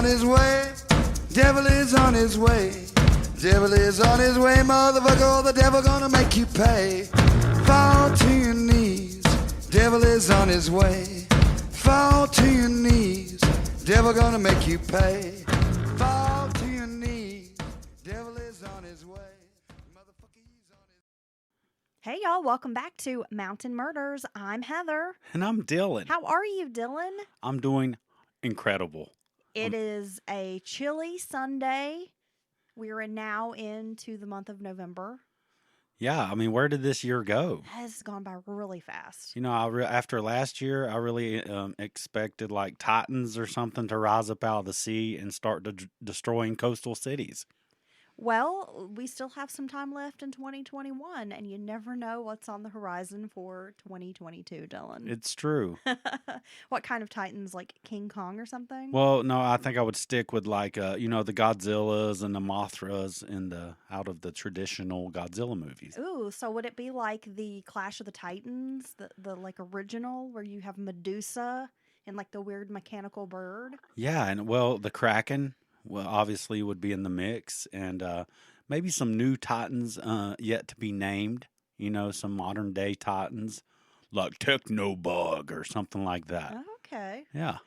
on his way. Devil is on his way. Devil is on his way, motherfucker. The devil gonna make you pay. Fall to your knees. Devil is on his way. Fall to your knees. Devil gonna make you pay. Fall to your knees. Devil is on his way. Motherfucker, he's on his Hey, y'all. Welcome back to Mountain Murders. I'm Heather. And I'm Dylan. How are you, Dylan? I'm doing incredible. It is a chilly Sunday. We're now into the month of November. Yeah, I mean, where did this year go? It has gone by really fast. You know, after last year, I really expected like Titans or something to rise up out of the sea and start destroying coastal cities. Well, we still have some time left in 2021, and you never know what's on the horizon for 2022, Dylan. It's true. What kind of Titans, like King Kong or something? Well, no, I think I would stick with like, the Godzillas and the Mothras out of the traditional Godzilla movies. Ooh, so would it be like the Clash of the Titans, the like original, where you have Medusa and like the weird mechanical bird? Yeah, and well, the Kraken, well, obviously would be in the mix, and maybe some new Titans yet to be named. You know, some modern day Titans like Technobug or something like that. Okay. Yeah.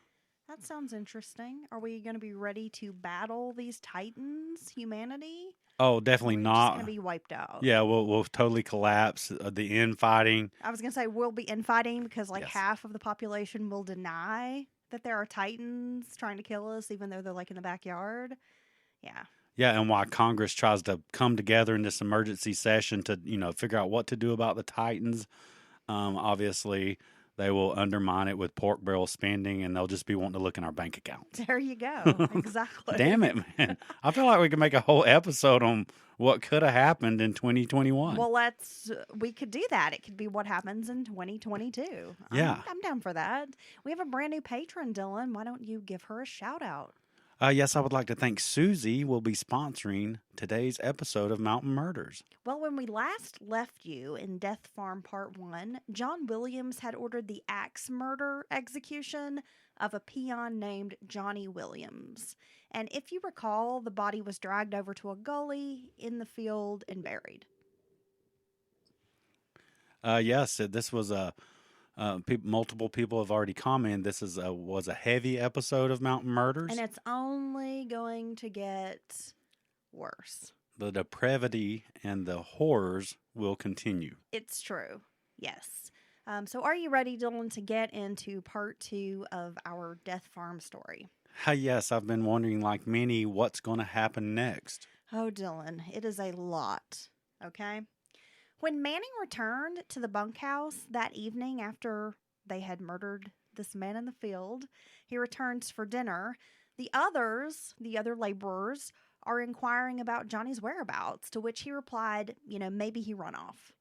That sounds interesting. Are we going to be ready to battle these Titans, humanity? Oh, definitely We're not. just going to be wiped out. Yeah, we'll totally collapse. The infighting. I was going to say we'll be infighting because like Yes. half of the population will deny that there are Titans trying to kill us, even though they're like in the backyard. Yeah. Yeah, and why Congress tries to come together in this emergency session to, figure out what to do about the Titans. Obviously, they will undermine it with pork barrel spending, and they'll just be wanting to look in our bank accounts. There you go. Exactly. Damn it, man. I feel like we could make a whole episode on what could have happened in 2021. Well, we could do that. It could be what happens in 2022. Yeah. I'm down for that. We have a brand new patron, Dylan. Why don't you give her a shout out? Yes, I would like to thank Susie will be sponsoring today's episode of Mountain Murders. Well, when we last left you in Death Farm Part 1, John Williams had ordered the axe murder execution of a peon named Johnny Williams. And if you recall, the body was dragged over to a gully in the field and buried. Yes, this was multiple people have already commented this was a heavy episode of Mountain Murders. And it's only going to get worse. The depravity and the horrors will continue. It's true. Yes. So are you ready, Dylan, to get into part 2 of our Death Farm story? Yes, I've been wondering, like many, what's going to happen next. Oh, Dylan, it is a lot, okay? When Manning returned to the bunkhouse that evening after they had murdered this man in the field, he returns for dinner. The other laborers, are inquiring about Johnny's whereabouts, to which he replied, maybe he run off.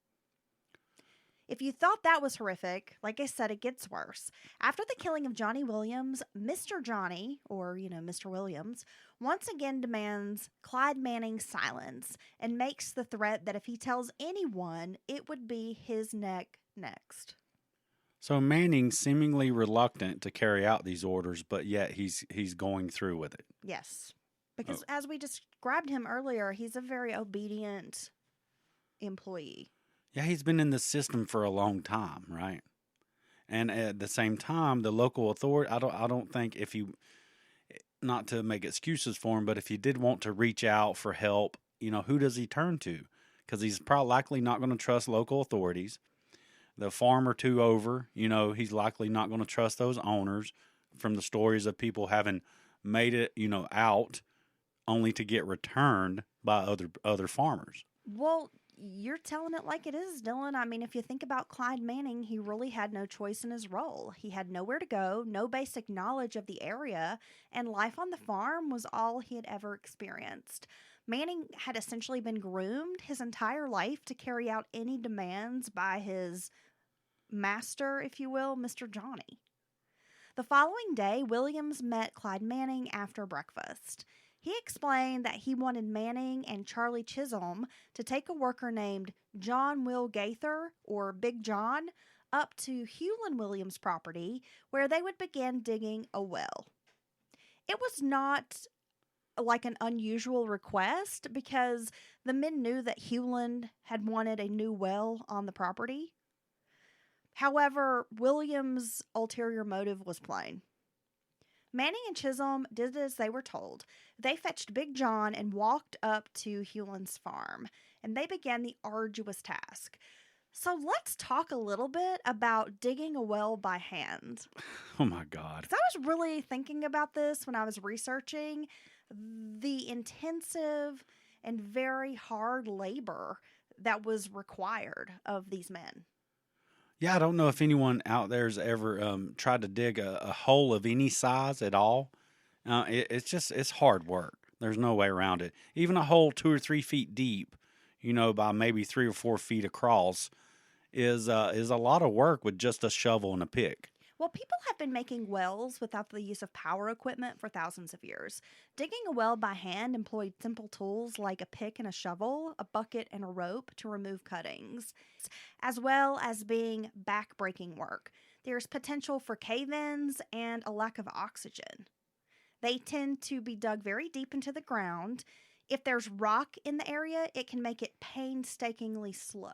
If you thought that was horrific, like I said, it gets worse. After the killing of Johnny Williams, Mr. Johnny, or, Mr. Williams, once again demands Clyde Manning's silence and makes the threat that if he tells anyone, it would be his neck next. So Manning seemingly reluctant to carry out these orders, but yet he's going through with it. Yes. Because as we described him earlier, he's a very obedient employee. Yeah, he's been in the system for a long time, right? And at the same time, the local authority, I don't think if you, not to make excuses for him, but if you did want to reach out for help, who does he turn to? Because he's probably likely not going to trust local authorities. The farm or two over, he's likely not going to trust those owners from the stories of people having made it, out only to get returned by other farmers. Well, you're telling it like it is, Dylan. I mean, if you think about Clyde Manning, he really had no choice in his role. He had nowhere to go, no basic knowledge of the area, and life on the farm was all he had ever experienced. Manning had essentially been groomed his entire life to carry out any demands by his master, if you will, Mr. Johnny. The following day, Williams met Clyde Manning after breakfast. He explained that he wanted Manning and Charlie Chisholm to take a worker named John Will Gaither, or Big John, up to Hewlin Williams' property where they would begin digging a well. It was not like an unusual request because the men knew that Hewland had wanted a new well on the property. However, Williams' ulterior motive was plain. Manning and Chisholm did as they were told. They fetched Big John and walked up to Hewland's farm, and they began the arduous task. So let's talk a little bit about digging a well by hand. Oh my God. 'Cause I was really thinking about this when I was researching the intensive and very hard labor that was required of these men. Yeah, I don't know if anyone out there's ever tried to dig a hole of any size at all. It's hard work. There's no way around it. Even a hole 2 or 3 feet deep, by maybe 3 or 4 feet across, is a lot of work with just a shovel and a pick. Well, people have been making wells without the use of power equipment for thousands of years. Digging a well by hand employed simple tools like a pick and a shovel, a bucket and a rope to remove cuttings, as well as being back-breaking work. There's potential for cave-ins and a lack of oxygen. They tend to be dug very deep into the ground. If there's rock in the area, it can make it painstakingly slow.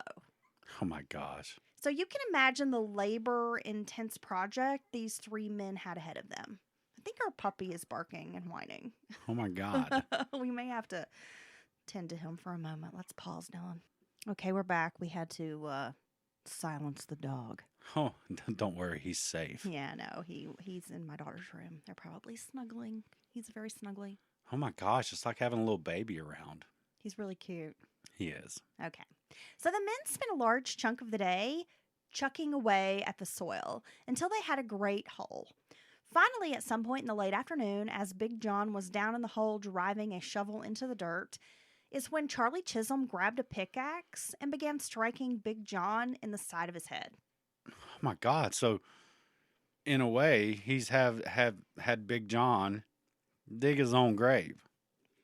Oh my gosh. So you can imagine the labor-intense project these 3 men had ahead of them. I think our puppy is barking and whining. Oh my God. We may have to tend to him for a moment. Let's pause, Dylan. Okay, we're back. We had to silence the dog. Oh, don't worry. He's safe. Yeah, no, he's in my daughter's room. They're probably snuggling. He's very snuggly. Oh my gosh. It's like having a little baby around. He's really cute. He is. Okay. So the men spent a large chunk of the day chucking away at the soil until they had a great hole. Finally, at some point in the late afternoon, as Big John was down in the hole driving a shovel into the dirt, is when Charlie Chisholm grabbed a pickaxe and began striking Big John in the side of his head. Oh my God. So, in a way, he's had Big John dig his own grave.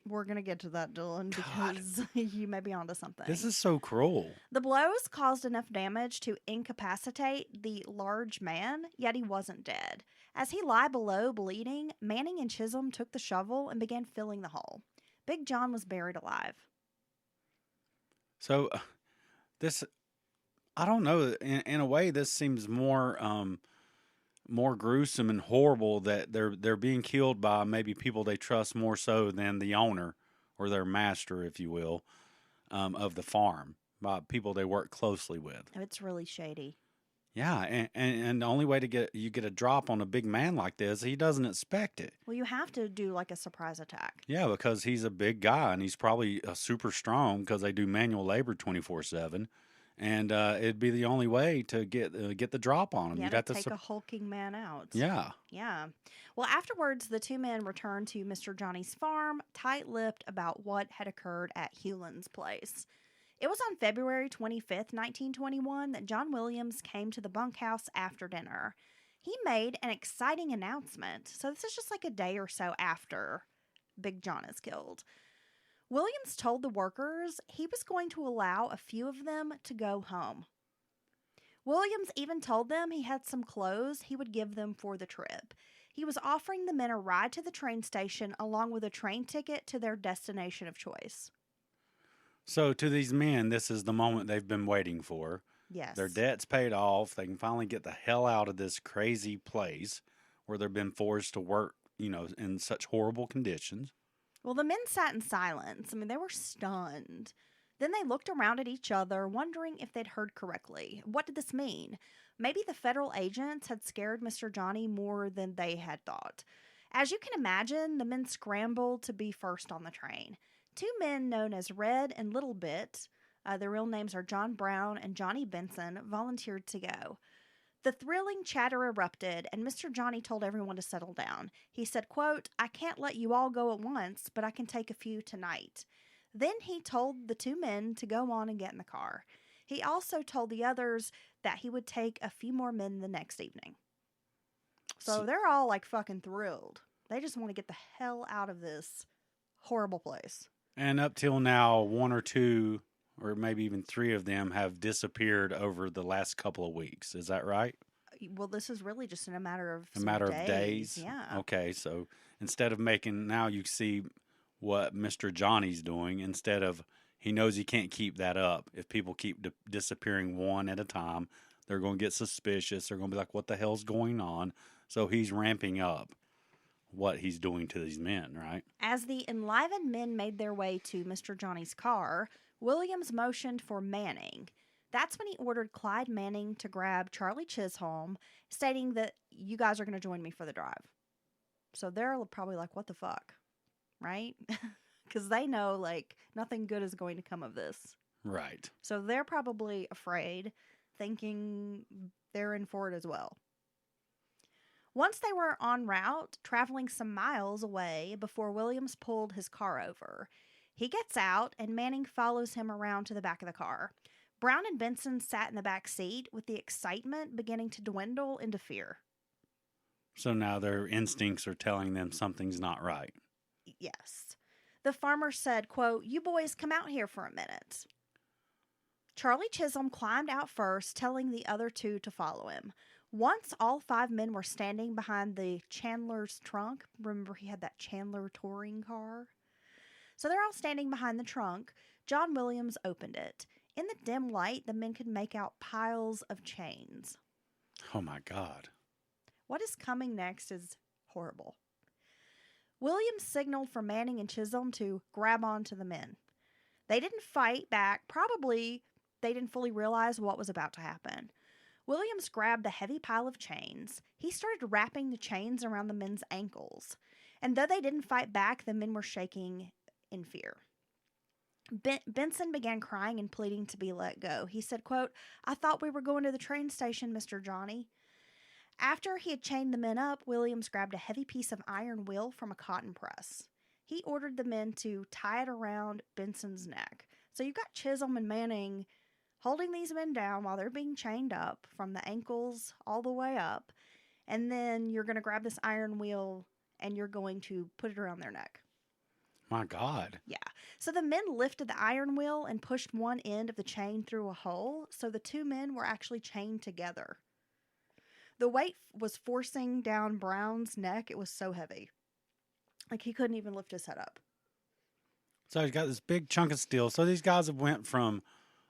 We're going to get to that, Dylan, because you may be onto something. This is so cruel. The blows caused enough damage to incapacitate the large man, yet he wasn't dead. As he lay below bleeding, Manning and Chisholm took the shovel and began filling the hole. Big John was buried alive. So, this, I don't know. In a way, this seems more gruesome and horrible that they're being killed by maybe people they trust more so than the owner or their master, if you will, of the farm, by people they work closely with. It's really shady. Yeah, and the only way to get a drop on a big man like this, he doesn't expect it. Well, you have to do like a surprise attack. Yeah, because he's a big guy and he's probably super strong because they do manual labor 24/7. And it'd be the only way to get the drop on him. Yeah, You'd to have to take a hulking man out. Yeah. Yeah. Well, afterwards, the 2 men returned to Mr. Johnny's farm, tight-lipped about what had occurred at Hewland's place. It was on February 25th, 1921, that John Williams came to the bunkhouse after dinner. He made an exciting announcement. So this is just like a day or so after Big John is killed. Williams told the workers he was going to allow a few of them to go home. Williams even told them he had some clothes he would give them for the trip. He was offering the men a ride to the train station along with a train ticket to their destination of choice. So to these men, this is the moment they've been waiting for. Yes. Their debt's paid off. They can finally get the hell out of this crazy place where they've been forced to work, in such horrible conditions. Well, the men sat in silence. I mean, they were stunned. Then they looked around at each other, wondering if they'd heard correctly. What did this mean? Maybe the federal agents had scared Mr. Johnny more than they had thought. As you can imagine, the men scrambled to be first on the train. 2 men known as Red and Little Bit, their real names are John Brown and Johnny Benson, volunteered to go. The thrilling chatter erupted, and Mr. Johnny told everyone to settle down. He said, quote, "I can't let you all go at once, but I can take a few tonight." Then he told the 2 men to go on and get in the car. He also told the others that he would take a few more men the next evening. So they're all like fucking thrilled. They just want to get the hell out of this horrible place. And up till now, 1 or 2 or maybe even 3 of them have disappeared over the last couple of weeks. Is that right? Well, this is really just in a matter of A matter of days? Yeah. Okay, so instead of making, now you see what Mr. Johnny's doing. Instead of, he knows he can't keep that up. If people keep disappearing one at a time, they're going to get suspicious. They're going to be like, what the hell's going on? So he's ramping up what he's doing to these men, right? As the enlivened men made their way to Mr. Johnny's car, Williams motioned for Manning. That's when he ordered Clyde Manning to grab Charlie Chisholm, stating that you guys are going to join me for the drive. So they're probably like, what the fuck? Right? Because they know, like, nothing good is going to come of this. Right. So they're probably afraid, thinking they're in for it as well. Once they were en route, traveling some miles away before Williams pulled his car over. He gets out, and Manning follows him around to the back of the car. Brown and Benson sat in the back seat, with the excitement beginning to dwindle into fear. So now their instincts are telling them something's not right. Yes. The farmer said, quote, "You boys come out here for a minute." Charlie Chisholm climbed out first, telling the other two to follow him. Once all 5 men were standing behind the Chandler's trunk. Remember, he had that Chandler touring car? So they're all standing behind the trunk. John Williams opened it. In the dim light, the men could make out piles of chains. Oh, my God. What is coming next is horrible. Williams signaled for Manning and Chisholm to grab onto the men. They didn't fight back. Probably they didn't fully realize what was about to happen. Williams grabbed the heavy pile of chains. He started wrapping the chains around the men's ankles. And though they didn't fight back, the men were shaking in fear. Benson began crying and pleading to be let go. He said, quote, "I thought we were going to the train station, Mr. Johnny." After he had chained the men up, Williams grabbed a heavy piece of iron wheel from a cotton press. He ordered the men to tie it around Benson's neck. So you've got Chisholm and Manning holding these men down while they're being chained up from the ankles all the way up. And then you're going to grab this iron wheel and you're going to put it around their neck. My God. Yeah. So the men lifted the iron wheel and pushed one end of the chain through a hole. So the 2 men were actually chained together. The weight was forcing down Brown's neck. It was so heavy. Like he couldn't even lift his head up. So he's got this big chunk of steel. So these guys have went from,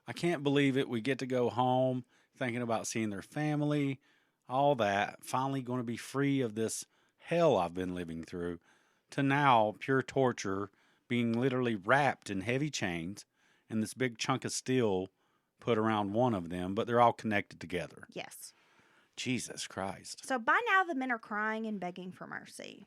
I can't believe it, we get to go home, thinking about seeing their family, all that, finally going to be free of this hell I've been living through, to now pure torture, being literally wrapped in heavy chains and this big chunk of steel put around one of them, but they're all connected together. Yes. Jesus Christ. So by now the men are crying and begging for mercy.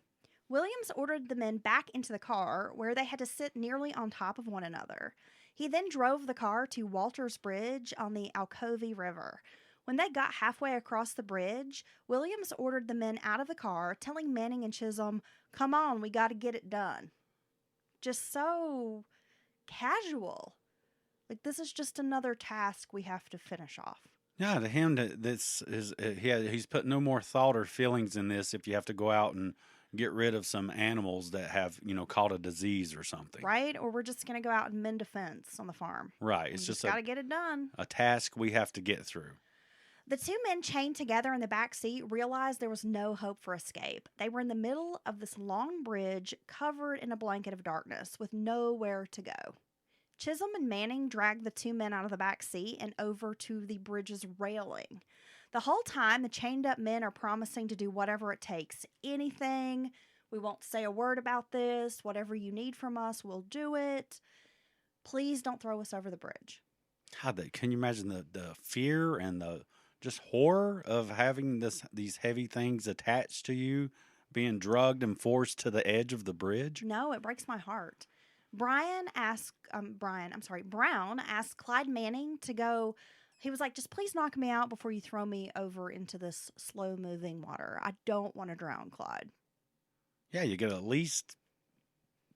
Williams ordered the men back into the car, where they had to sit nearly on top of one another. He then drove the car to Walter's Bridge on the Alcovy River. When they got halfway across the bridge, Williams ordered the men out of the car, telling Manning and Chisholm, "Come on, we got to get it done." Just so casual. Like, this is just another task we have to finish off. Yeah, to him, he's put no more thought or feelings in this if you have to go out and get rid of some animals that have, caught a disease or something. Right? Or we're just going to go out and mend a fence on the farm. Right. It's We just got to get it done. a task we have to get through. The 2 men chained together in the back seat realized there was no hope for escape. They were in the middle of this long bridge covered in a blanket of darkness with nowhere to go. Chisholm and Manning dragged the 2 men out of the back seat and over to the bridge's railing. The whole time, the chained up men are promising to do whatever it takes. Anything. We won't say a word about this. Whatever you need from us, we'll do it. Please don't throw us over the bridge. Can you imagine the fear and the just horror of having these heavy things attached to you, being drugged and forced to the edge of the bridge? No, it breaks my heart. Brown asked Clyde Manning to go. He was like, "Just please knock me out before you throw me over into this slow-moving water. I don't want to drown, Clyde." Yeah, you could at least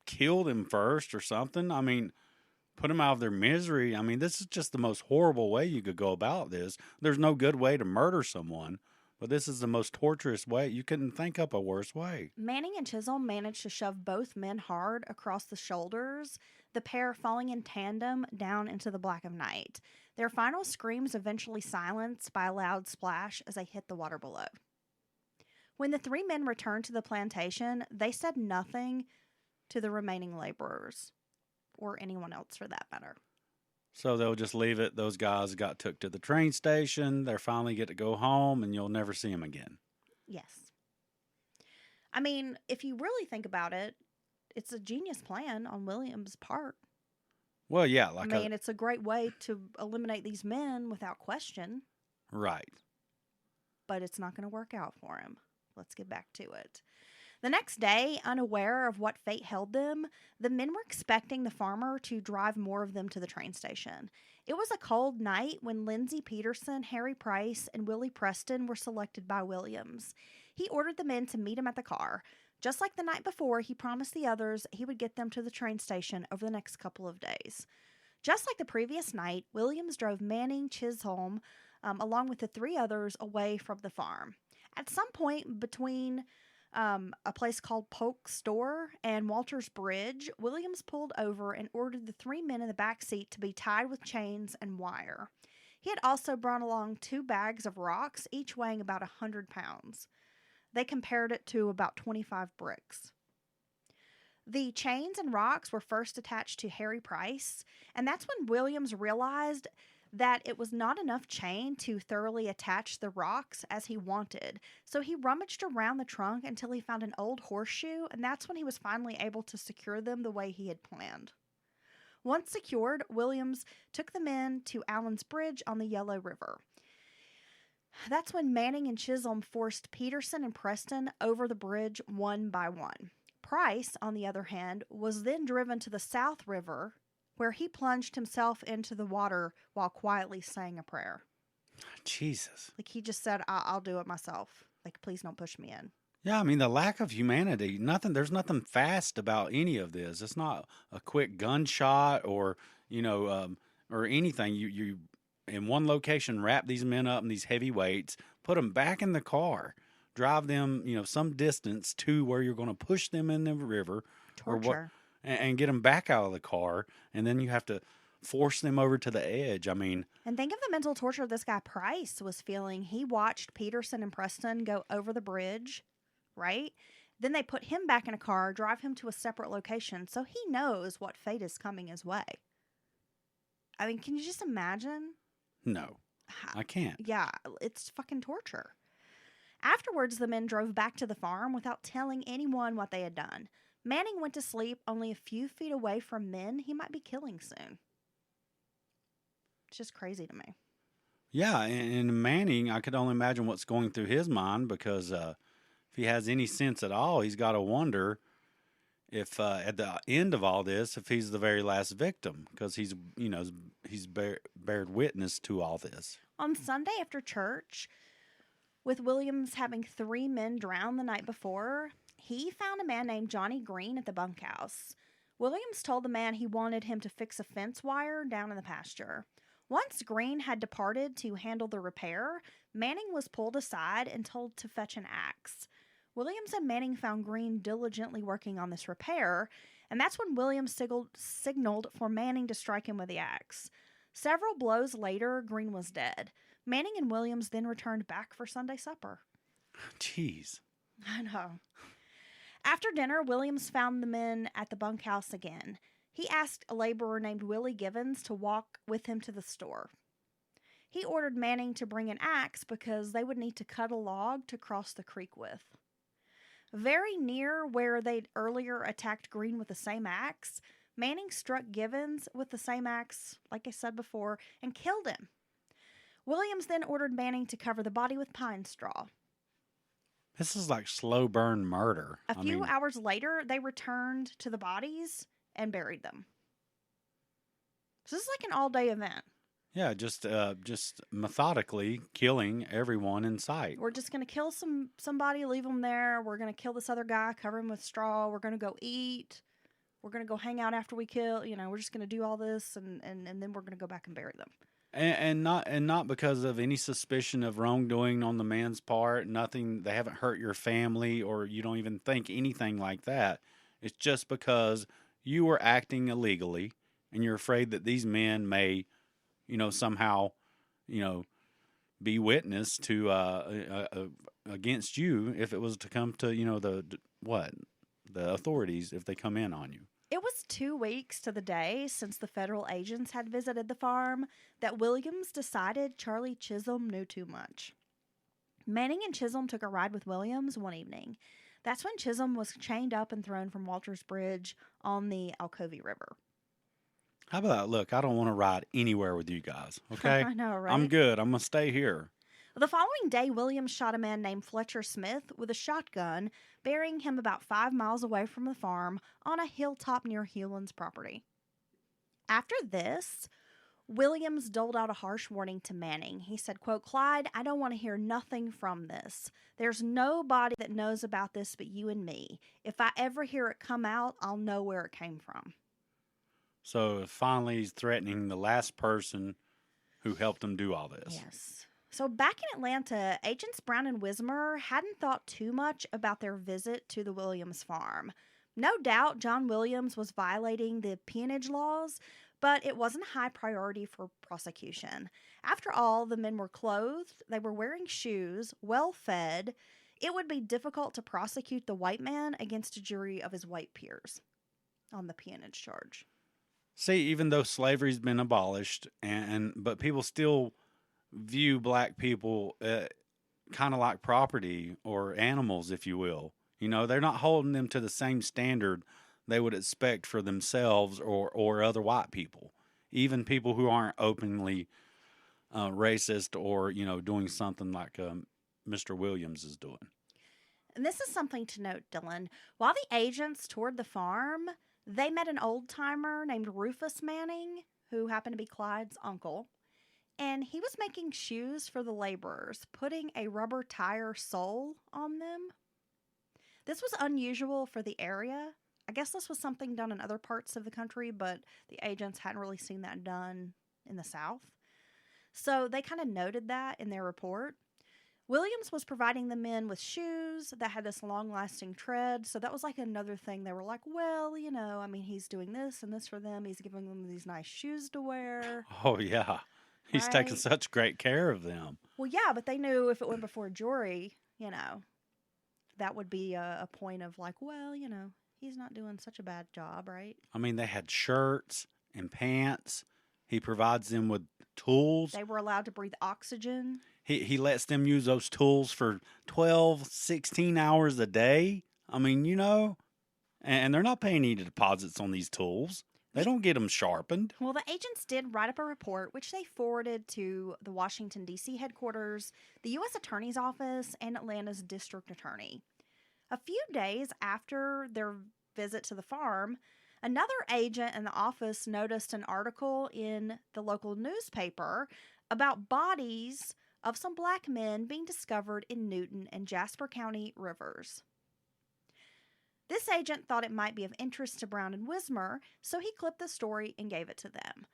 kill them first or something. I mean, put them out of their misery. I mean, this is just the most horrible way you could go about this. There's no good way to murder someone, but this is the most torturous way. You couldn't think up a worse way. Manning and Chisholm managed to shove both men hard across the shoulders, the pair falling in tandem down into the black of night. Their final screams eventually silenced by a loud splash as they hit the water below. When the 3 men returned to the plantation, they said nothing to the remaining laborers, or anyone else for that matter. So they'll just leave it. Those guys got took to the train station. They finally get to go home, and you'll never see them again. Yes. I mean, if you really think about it, it's a genius plan on William's part. Well, yeah, like I mean, it's a great way to eliminate these men without question, right. but it's not going to work out for him. Let's get back to it. The next day, unaware of what fate held them, the men were expecting the farmer to drive more of them to the train station. It was a cold night when Lindsay Peterson, Harry Price, and Willie Preston were selected by Williams. He ordered the men to meet him at the car. Just like the night before, he promised the others he would get them to the train station over the next couple of days. Just like the previous night, Williams drove Manning Chisholm, along with the 3 others, away from the farm. At some point between a place called Polk's Store and Walter's Bridge, Williams pulled over and ordered the 3 men in the back seat to be tied with chains and wire. He had also brought along 2 bags of rocks, each weighing about 100 pounds. They compared it to about 25 bricks. The chains and rocks were first attached to Harry Price, and that's when Williams realized that it was not enough chain to thoroughly attach the rocks as he wanted. So he rummaged around the trunk until he found an old horseshoe, and that's when he was finally able to secure them the way he had planned. Once secured, Williams took the men to Allen's Bridge on the Yellow River. That's when Manning and Chisholm forced Peterson and Preston over the bridge one by one. Price, on the other hand, was then driven to the South River, where he plunged himself into the water while quietly saying a prayer. Jesus. Like, he just said, I'll do it myself. Like, please don't push me in. Yeah, I mean, the lack of humanity, there's nothing fast about any of this. It's not a quick gunshot or, or anything. You in one location, wrap these men up in these heavy weights, put them back in the car, drive them, some distance to where you're going to push them in the river. Torture. And get them back out of the car, and then you have to force them over to the edge. I mean... And think of the mental torture this guy Price was feeling. He watched Peterson and Preston go over the bridge, right? Then they put him back in a car, drive him to a separate location, so he knows what fate is coming his way. I mean, can you just imagine? No, I can't. Yeah, it's fucking torture. Afterwards, the men drove back to the farm without telling anyone what they had done. Manning went to sleep only a few feet away from men he might be killing soon. It's just crazy to me. Yeah, and Manning, I could only imagine what's going through his mind, because if he has any sense at all, he's got to wonder if at the end of all this, if he's the very last victim, because he's bared witness to all this. On Sunday after church, with Williams having 3 men drown the night before, he found a man named Johnny Green at the bunkhouse. Williams told the man he wanted him to fix a fence wire down in the pasture. Once Green had departed to handle the repair, Manning was pulled aside and told to fetch an axe. Williams and Manning found Green diligently working on this repair, and that's when Williams signaled for Manning to strike him with the axe. Several blows later, Green was dead. Manning and Williams then returned back for Sunday supper. Jeez. I know. After dinner, Williams found the men at the bunkhouse again. He asked a laborer named Willie Givens to walk with him to the store. He ordered Manning to bring an axe because they would need to cut a log to cross the creek with. Very near where they'd earlier attacked Green with the same axe, Manning struck Givens with the same axe, like I said before, and killed him. Williams then ordered Manning to cover the body with pine straw. This is like slow burn murder. A few hours later, they returned to the bodies and buried them. So this is like an all-day event. Yeah, just methodically killing everyone in sight. We're just going to kill somebody, leave them there. We're going to kill this other guy, cover him with straw. We're going to go eat. We're going to go hang out after we kill. We're just going to do all this, and then we're going to go back and bury them. And not because of any suspicion of wrongdoing on the man's part. Nothing. They haven't hurt your family, or you don't even think anything like that. It's just because you were acting illegally, and you're afraid that these men may, somehow, be witness to against you if it was to come to the authorities if they come in on you. It was 2 weeks to the day since the federal agents had visited the farm that Williams decided Charlie Chisholm knew too much. Manning and Chisholm took a ride with Williams one evening. That's when Chisholm was chained up and thrown from Walter's Bridge on the Alcovy River. How about, look, I don't want to ride anywhere with you guys, okay? I know, right? I'm good. I'm going to stay here. The following day, Williams shot a man named Fletcher Smith with a shotgun, burying him about 5 miles away from the farm on a hilltop near Hewlin's property. After this, Williams doled out a harsh warning to Manning. He said, quote, "Clyde, I don't want to hear nothing from this. There's nobody that knows about this but you and me. If I ever hear it come out, I'll know where it came from." So finally he's threatening the last person who helped him do all this. Yes. So back in Atlanta, Agents Brown and Wismer hadn't thought too much about their visit to the Williams farm. No doubt John Williams was violating the peonage laws, but it wasn't a high priority for prosecution. After all, the men were clothed, they were wearing shoes, well fed. It would be difficult to prosecute the white man against a jury of his white peers on the peonage charge. See, even though slavery's been abolished, but people still view black people kind of like property or animals, if you will. You know, they're not holding them to the same standard they would expect for themselves or other white people, even people who aren't openly racist or, doing something like Mr. Williams is doing. And this is something to note, Dylan. While the agents toured the farm, they met an old-timer named Rufus Manning, who happened to be Clyde's uncle. And he was making shoes for the laborers, putting a rubber tire sole on them. This was unusual for the area. I guess this was something done in other parts of the country, but the agents hadn't really seen that done in the South. So they kind of noted that in their report. Williams was providing the men with shoes that had this long-lasting tread. So that was like another thing. They were like, well, he's doing this and this for them. He's giving them these nice shoes to wear. Oh, yeah. He's right? taking such great care of them. Well, yeah, but they knew if it went before a jury, that would be a point of like, well, he's not doing such a bad job, right? I mean, they had shirts and pants. He provides them with tools. They were allowed to breathe oxygen. He lets them use those tools for 12, 16 hours a day. I mean, and they're not paying any deposits on these tools. They don't get them sharpened. Well, the agents did write up a report, which they forwarded to the Washington, D.C. headquarters, the U.S. Attorney's Office, and Atlanta's district attorney. A few days after their visit to the farm, another agent in the office noticed an article in the local newspaper about bodies of some black men being discovered in Newton and Jasper County rivers. This agent thought it might be of interest to Brown and Wismer, so he clipped the story and gave it to them.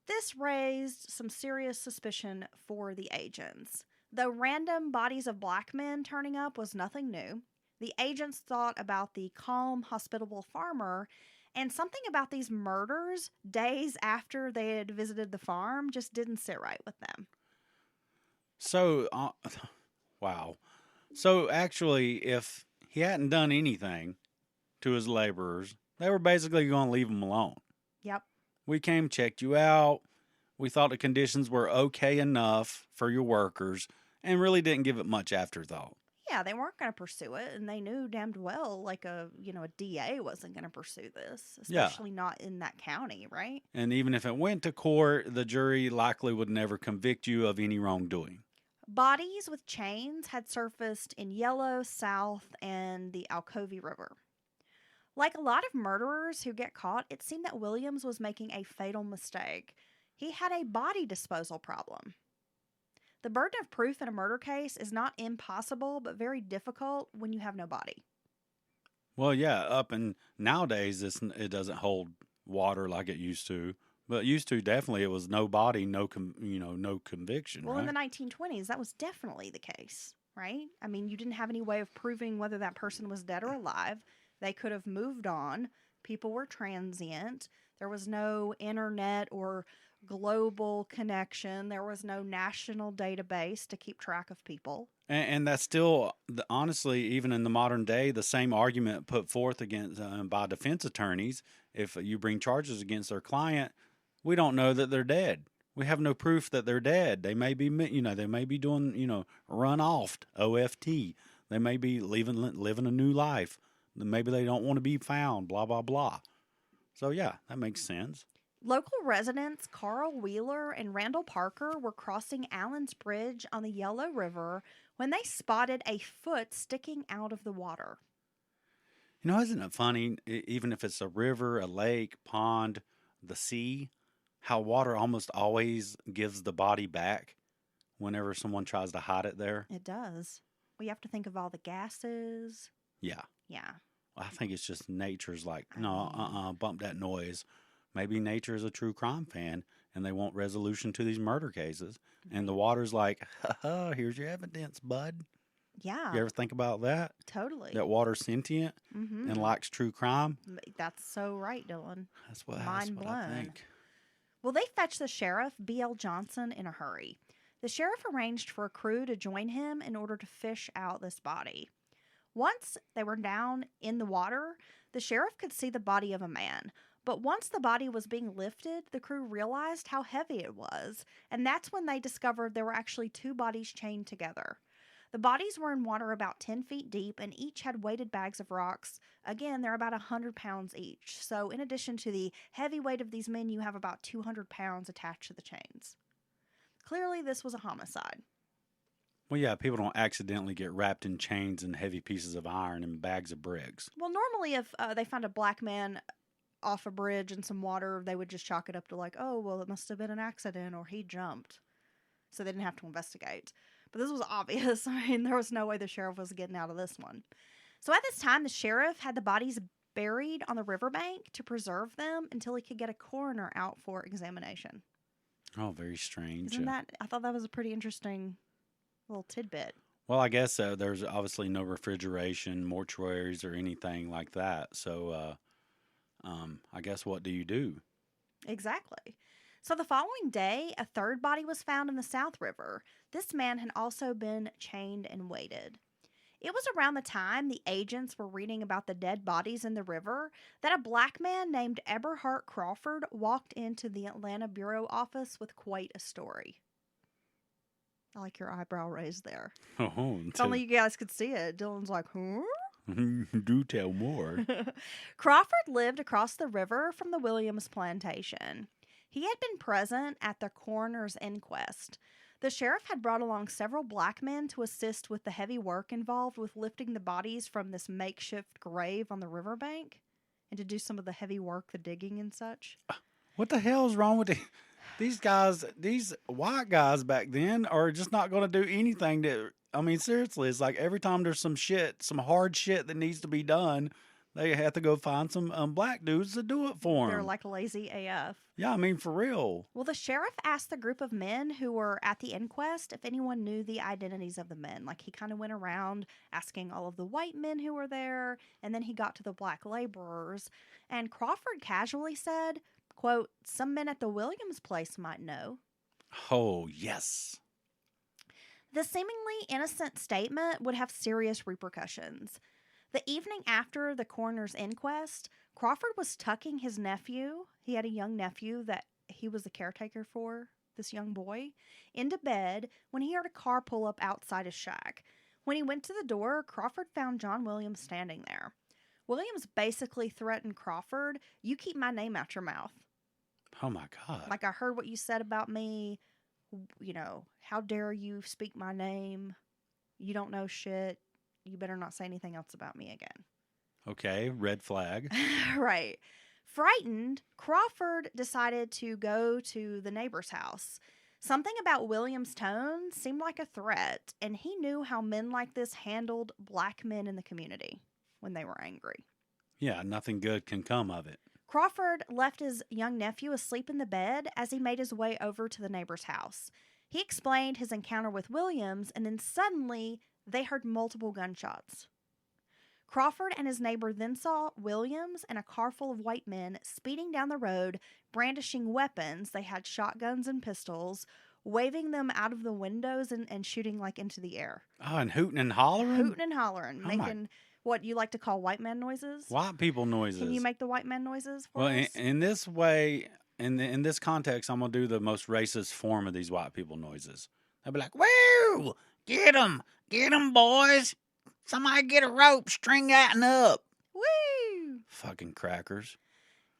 This raised some serious suspicion for the agents. Though random bodies of black men turning up was nothing new, the agents thought about the calm, hospitable farmer, and something about these murders days after they had visited the farm just didn't sit right with them. So, wow. So actually, if he hadn't done anything to his laborers, they were basically going to leave him alone. Yep. We came, checked you out. We thought the conditions were okay enough for your workers and really didn't give it much afterthought. Yeah, they weren't going to pursue it, and they knew damned well, like a DA wasn't going to pursue this, especially not in that county, right? And even if it went to court, the jury likely would never convict you of any wrongdoing. Bodies with chains had surfaced in Yellow, South, and the Alcovy River. Like a lot of murderers who get caught, it seemed that Williams was making a fatal mistake. He had a body disposal problem. The burden of proof in a murder case is not impossible, but very difficult when you have no body. Well, yeah, nowadays it doesn't hold water like it used to. But used to, definitely, it was no body, no conviction. Well, right? in the 1920s, that was definitely the case, right? I mean, you didn't have any way of proving whether that person was dead or alive. They could have moved on. People were transient. There was no internet or global connection. There was no national database to keep track of people. And that's still, honestly, even in the modern day, the same argument put forth against by defense attorneys. If you bring charges against their client, we don't know that they're dead. We have no proof that they're dead. They may be, they may be doing, run off, OFT. They may be living a new life. Maybe they don't want to be found, blah, blah, blah. So, yeah, that makes sense. Local residents Carl Wheeler and Randall Parker were crossing Allen's Bridge on the Yellow River when they spotted a foot sticking out of the water. Isn't it funny, even if it's a river, a lake, pond, the sea, how water almost always gives the body back whenever someone tries to hide it there? It does. We have to think of all the gases. Yeah. Yeah. I think it's just nature's like, no, bump that noise. Maybe nature is a true crime fan and they want resolution to these murder cases. And the water's like, here's your evidence, bud. Yeah. You ever think about that? Totally. That water's sentient and likes true crime? That's so right, Dylan. That's what Mind I blown. think. Well, they fetched the sheriff, B.L. Johnson, in a hurry. The sheriff arranged for a crew to join him in order to fish out this body. Once they were down in the water, the sheriff could see the body of a man. But once the body was being lifted, the crew realized how heavy it was, and that's when they discovered there were actually two bodies chained together. The bodies were in water about 10 feet deep, and each had weighted bags of rocks. Again, they're about 100 pounds each. So in addition to the heavy weight of these men, you have about 200 pounds attached to the chains. Clearly, this was a homicide. Well, yeah, people don't accidentally get wrapped in chains and heavy pieces of iron and bags of bricks. Well, normally if they found a black man off a bridge in some water, they would just chalk it up to like, oh, well, it must have been an accident or he jumped. So they didn't have to investigate. But this was obvious. I mean, there was no way the sheriff was getting out of this one. So at this time, the sheriff had the bodies buried on the riverbank to preserve them until he could get a coroner out for examination. Oh, very strange. Isn't that? I thought that was a pretty interesting little tidbit. Well, I guess there's obviously no refrigeration, mortuaries, or anything like that. So, I guess what do you do? Exactly. So the following day, a third body was found in the South River. This man had also been chained and weighted. It was around the time the agents were reading about the dead bodies in the river that a black man named Eberhard Crawford walked into the Atlanta Bureau office with quite a story. I like your eyebrow raised there. Oh, If only you guys could see it. Dylan's like, huh? Do tell more. Crawford lived across the river from the Williams plantation. He had been present at the coroner's inquest. The sheriff had brought along several black men to assist with the heavy work involved with lifting the bodies from this makeshift grave on the riverbank and to do some of the heavy work, the digging and such. What the hell's wrong with these guys? These white guys back then are just not going to do anything seriously, it's like every time there's some hard shit that needs to be done, they have to go find some black dudes to do it for them. They're like lazy AF. Yeah, for real. Well, the sheriff asked the group of men who were at the inquest if anyone knew the identities of the men. Like, he kind of went around asking all of the white men who were there, and then he got to the black laborers. And Crawford casually said, quote, "Some men at the Williams place might know." Oh, yes. The seemingly innocent statement would have serious repercussions. The evening after the coroner's inquest, Crawford was tucking his nephew, he had a young nephew that he was the caretaker for, this young boy, into bed when he heard a car pull up outside his shack. When he went to the door, Crawford found John Williams standing there. Williams basically threatened Crawford, "You keep my name out your mouth." Oh, my God. Like, "I heard what you said about me. How dare you speak my name? You don't know shit. You better not say anything else about me again." Okay, red flag. Right. Frightened, Crawford decided to go to the neighbor's house. Something about William's tone seemed like a threat, and he knew how men like this handled black men in the community when they were angry. Yeah, nothing good can come of it. Crawford left his young nephew asleep in the bed as he made his way over to the neighbor's house. He explained his encounter with Williams, and then suddenly they heard multiple gunshots. Crawford and his neighbor then saw Williams and a car full of white men speeding down the road, brandishing weapons. They had shotguns and pistols, waving them out of the windows and shooting like into the air. Oh, and hooting and hollering? Hooting and hollering, Oh my- making what you like to call white man noises. White people noises. Can you make the white man noises for Well, us? in this way, in this context, I'm going to do the most racist form of these white people noises. They'll be like, woo! Get 'em! Get 'em, boys! Somebody get a rope, string that one up. Woo! Fucking crackers.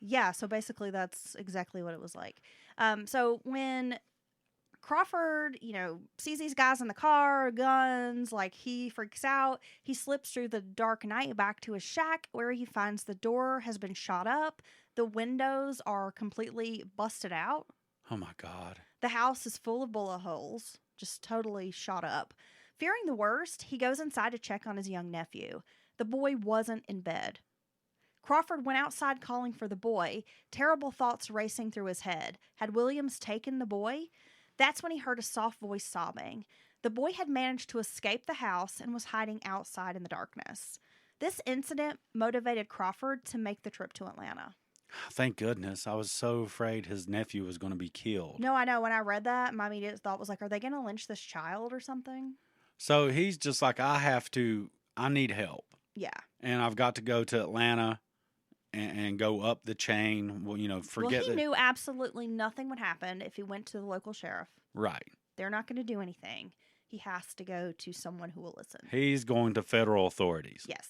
Yeah, so basically that's exactly what it was like. So when Crawford, sees these guys in the car, guns, like he freaks out. He slips through the dark night back to his shack where he finds the door has been shot up. The windows are completely busted out. Oh my God. The house is full of bullet holes, just totally shot up. Fearing the worst, he goes inside to check on his young nephew. The boy wasn't in bed. Crawford went outside calling for the boy, terrible thoughts racing through his head. Had Williams taken the boy? That's when he heard a soft voice sobbing. The boy had managed to escape the house and was hiding outside in the darkness. This incident motivated Crawford to make the trip to Atlanta. Thank goodness. I was so afraid his nephew was going to be killed. No, I know. When I read that, my immediate thought was like, are they going to lynch this child or something? So he's just like, I need help. Yeah. And I've got to go to Atlanta and go up the chain. Well, forget he knew absolutely nothing would happen if he went to the local sheriff. Right. They're not going to do anything. He has to go to someone who will listen. He's going to federal authorities. Yes.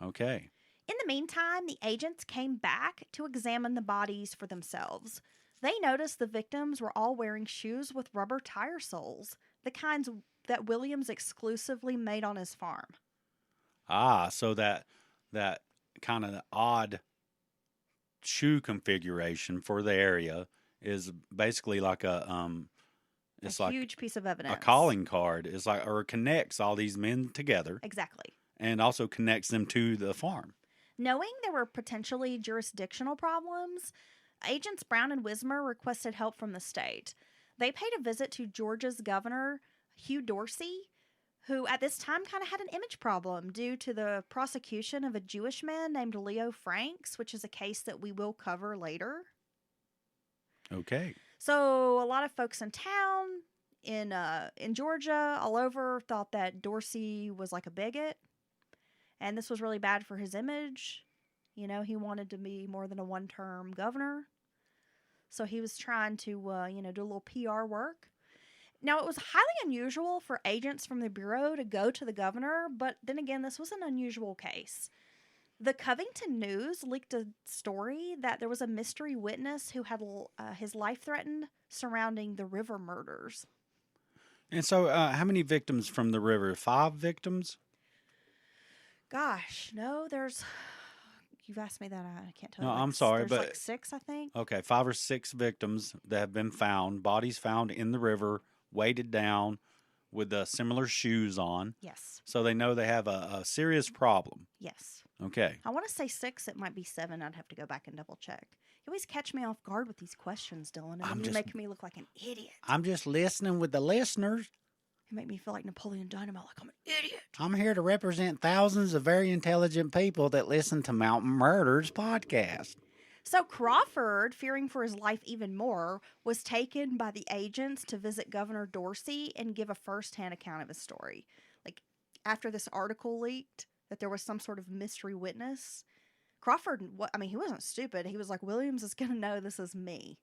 Okay. In the meantime, the agents came back to examine the bodies for themselves. They noticed the victims were all wearing shoes with rubber tire soles, the kinds that Williams exclusively made on his farm. Ah, so that kind of odd shoe configuration for the area is basically like it's like huge piece of evidence. A calling card. It's like, or connects all these men together. Exactly. And also connects them to the farm. Knowing there were potentially jurisdictional problems, Agents Brown and Wismer requested help from the state. They paid a visit to Georgia's governor, Hugh Dorsey, who at this time kind of had an image problem due to the prosecution of a Jewish man named Leo Franks, which is a case that we will cover later. Okay. So a lot of folks in town, in Georgia, all over, thought that Dorsey was like a bigot. And this was really bad for his image. He wanted to be more than a one-term governor. So he was trying to, do a little PR work. Now, it was highly unusual for agents from the Bureau to go to the governor, but then again, this was an unusual case. The Covington News leaked a story that there was a mystery witness who had his life threatened surrounding the river murders. And so how many victims from the river? 5 victims? Gosh, no, you've asked me that. I can't tell No, you. I'm sorry, there's but like 6, I think. Okay, 5 or 6 victims that have been found, bodies found in the river, weighted down with similar shoes on. Yes. So they know they have a serious problem. Yes. Okay. I want to say 6. It might be 7. I'd have to go back and double check. You always catch me off guard with these questions, Dylan, and then you make me look like an idiot. I'm just listening with the listeners. You make me feel like Napoleon Dynamite, like I'm an idiot. I'm here to represent thousands of very intelligent people that listen to Mountain Murders podcast. So Crawford, fearing for his life even more, was taken by the agents to visit Governor Dorsey and give a first-hand account of his story. Like, after this article leaked that there was some sort of mystery witness, Crawford, he wasn't stupid. He was like, Williams is going to know this is me,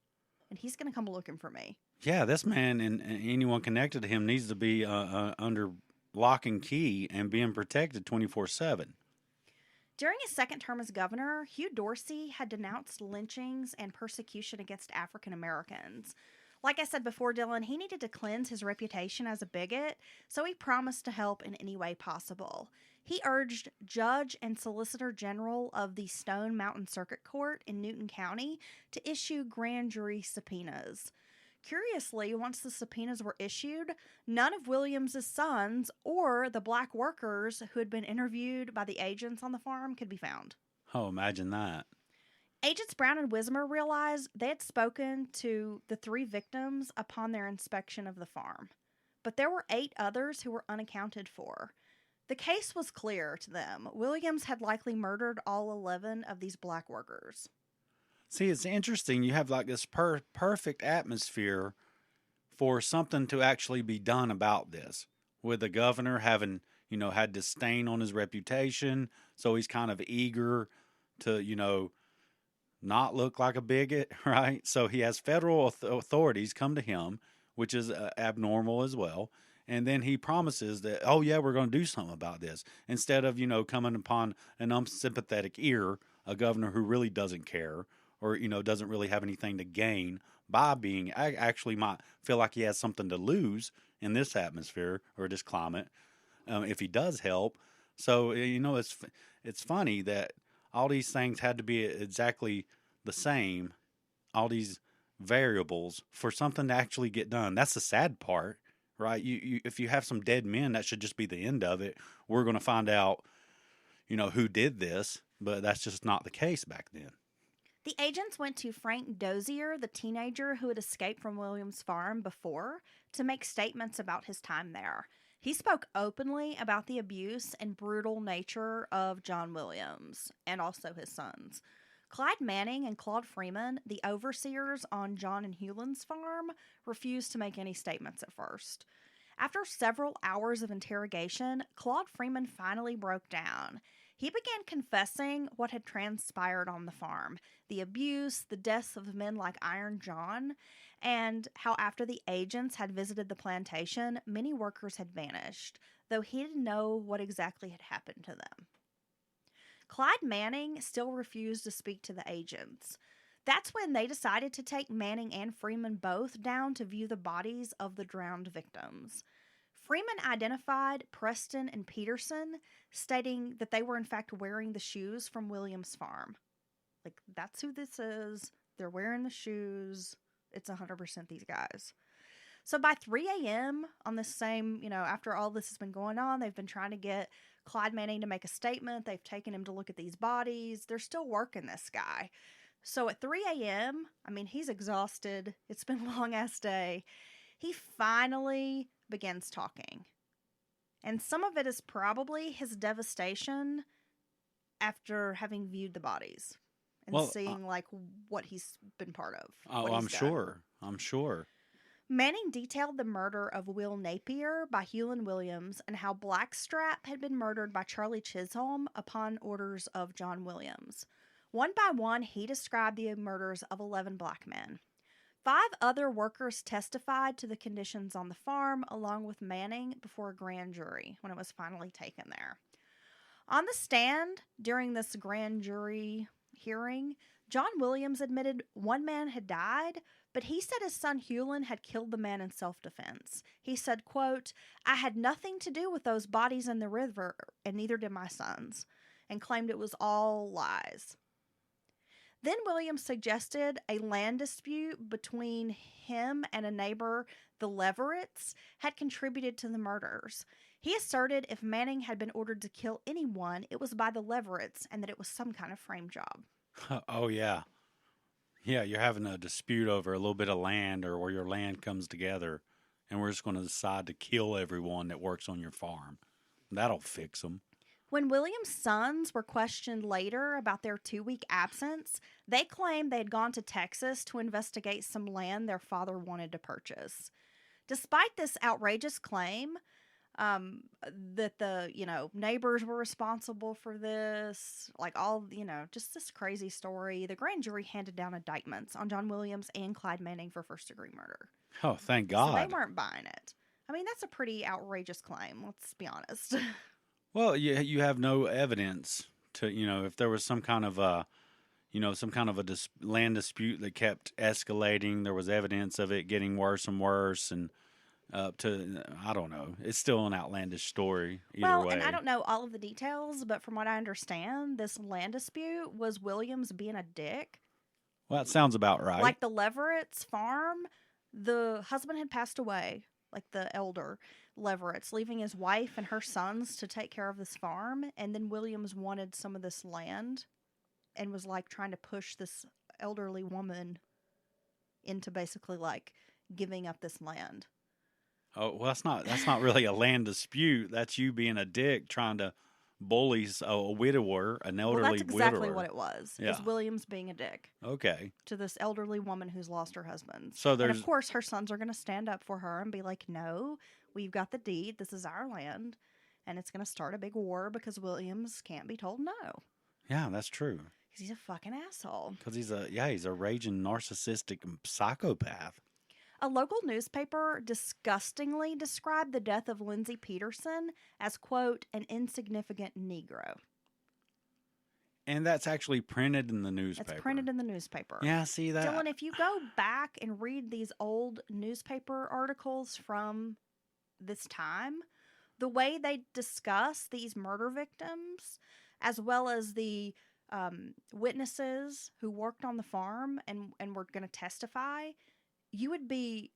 and he's going to come looking for me. Yeah, this man and anyone connected to him needs to be under lock and key and being protected 24/7. During his second term as governor, Hugh Dorsey had denounced lynchings and persecution against African Americans. Like I said before, Dylan, he needed to cleanse his reputation as a bigot, so he promised to help in any way possible. He urged Judge and Solicitor General of the Stone Mountain Circuit Court in Newton County to issue grand jury subpoenas. Curiously, once the subpoenas were issued, none of Williams's sons or the black workers who had been interviewed by the agents on the farm could be found. Oh, imagine that. Agents Brown and Wismer realized they had spoken to the 3 victims upon their inspection of the farm, but there were 8 others who were unaccounted for. The case was clear to them. Williams had likely murdered all 11 of these black workers. See, it's interesting. You have like this perfect atmosphere for something to actually be done about this, with the governor having, had disdain on his reputation. So he's kind of eager to, not look like a bigot, right? So he has federal authorities come to him, which is abnormal as well. And then he promises that, oh, yeah, we're going to do something about this. Instead of, coming upon an unsympathetic ear, a governor who really doesn't care or, doesn't really have anything to gain by being, actually might feel like he has something to lose in this atmosphere or this climate if he does help. So, it's funny that all these things had to be exactly the same, all these variables for something to actually get done. That's the sad part, right? If you have some dead men, that should just be the end of it. We're going to find out, who did this, but that's just not the case back then. The agents went to Frank Dozier, the teenager who had escaped from Williams' farm before, to make statements about his time there. He spoke openly about the abuse and brutal nature of John Williams and also his sons. Clyde Manning and Claude Freeman, the overseers on John and Hewlin's farm, refused to make any statements at first. After several hours of interrogation, Claude Freeman finally broke down. He began confessing what had transpired on the farm, the abuse, the deaths of men like Iron John, and how after the agents had visited the plantation, many workers had vanished, though he didn't know what exactly had happened to them. Clyde Manning still refused to speak to the agents. That's when they decided to take Manning and Freeman both down to view the bodies of the drowned victims. Freeman identified Preston and Peterson, stating that they were in fact wearing the shoes from Williams' farm. Like, that's who this is. They're wearing the shoes. It's 100% these guys. So by 3 a.m. on this same, after all this has been going on, they've been trying to get Clyde Manning to make a statement. They've taken him to look at these bodies. They're still working this guy. So at 3 a.m., he's exhausted. It's been a long-ass day. He finally begins talking. And some of it is probably his devastation after having viewed the bodies and seeing what he's been part of. Oh, I'm sure. Manning detailed the murder of Will Napier by Hewlin Williams and how Blackstrap had been murdered by Charlie Chisholm upon orders of John Williams. One by one, he described the murders of 11 black men. 5 other workers testified to the conditions on the farm, along with Manning, before a grand jury when it was finally taken there. On the stand during this grand jury hearing, John Williams admitted one man had died, but he said his son Hewlin had killed the man in self-defense. He said, quote, "I had nothing to do with those bodies in the river, and neither did my sons," and claimed it was all lies. Then Williams suggested a land dispute between him and a neighbor, the Leverets, had contributed to the murders. He asserted if Manning had been ordered to kill anyone, it was by the Leverets and that it was some kind of frame job. Oh, yeah. Yeah, you're having a dispute over a little bit of land or where your land comes together, and we're just going to decide to kill everyone that works on your farm. That'll fix them. When Williams' sons were questioned later about their 2-week absence, they claimed they had gone to Texas to investigate some land their father wanted to purchase. Despite this outrageous claim that the, neighbors were responsible for this, just this crazy story, the grand jury handed down indictments on John Williams and Clyde Manning for first-degree murder. Oh, thank God. So they weren't buying it. That's a pretty outrageous claim, let's be honest. Well, you have no evidence to, if there was some kind of a land dispute that kept escalating, there was evidence of it getting worse and worse, and I don't know. It's still an outlandish story either way. And I don't know all of the details, but from what I understand, this land dispute was Williams being a dick. Well, that sounds about right. Like the Leverett's farm, the husband had passed away, like the elder Leverett's, leaving his wife and her sons to take care of this farm. And then Williams wanted some of this land and was trying to push this elderly woman into basically giving up this land. Oh, well, that's not really a land dispute. That's you being a dick trying to bully a widower, an Well, that's elderly exactly widower. what it was. Yeah. Is Williams being a dick Okay. to this elderly woman who's lost her husband. So And of there's course, her sons are going to stand up for her and be like, no, we've got the deed. This is our land. And it's going to start a big war because Williams can't be told no. yeah, that's true. Because he's a fucking asshole. Because he's a raging narcissistic psychopath. A local newspaper disgustingly described the death of Lindsay Peterson as, quote, an insignificant Negro. And that's actually printed in the newspaper. It's printed in the newspaper. Yeah, see that? Dylan, if you go back and read these old newspaper articles from this time, the way they discuss these murder victims, as well as the witnesses who worked on the farm and were going to testify, you would be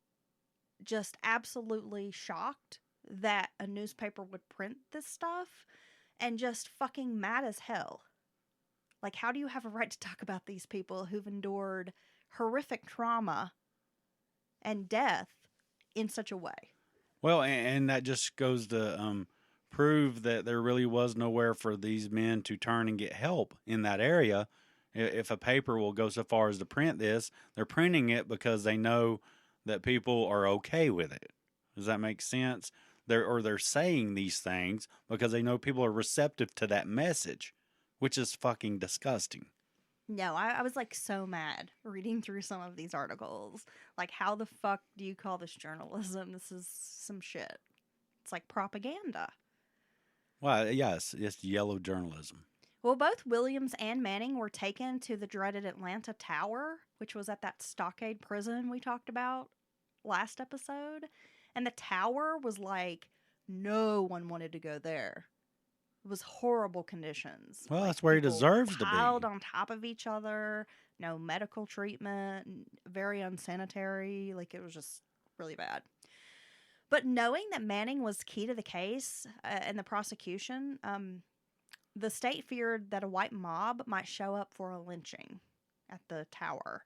just absolutely shocked that a newspaper would print this stuff and just fucking mad as hell. Like, how do you have a right to talk about these people who've endured horrific trauma and death in such a way? Well, and that just goes to prove that there really was nowhere for these men to turn and get help in that area. If a paper will go so far as to print this, they're printing it because they know that people are okay with it. Does that make sense? They're saying these things because they know people are receptive to that message, which is fucking disgusting. No, I was like so mad reading through some of these articles. Like, how the fuck do you call this journalism? This is some shit. It's like propaganda. Well, yes, it's yellow journalism. Well, both Williams and Manning were taken to the dreaded Atlanta Tower, which was at that stockade prison we talked about last episode. And the tower was like, no one wanted to go there. It was horrible conditions. Well, Like, that's where he people deserves to be. piled on top of each other, no medical treatment, very unsanitary. Like, it was just really bad. But knowing that Manning was key to the case and the prosecution, the state feared that a white mob might show up for a lynching at the tower.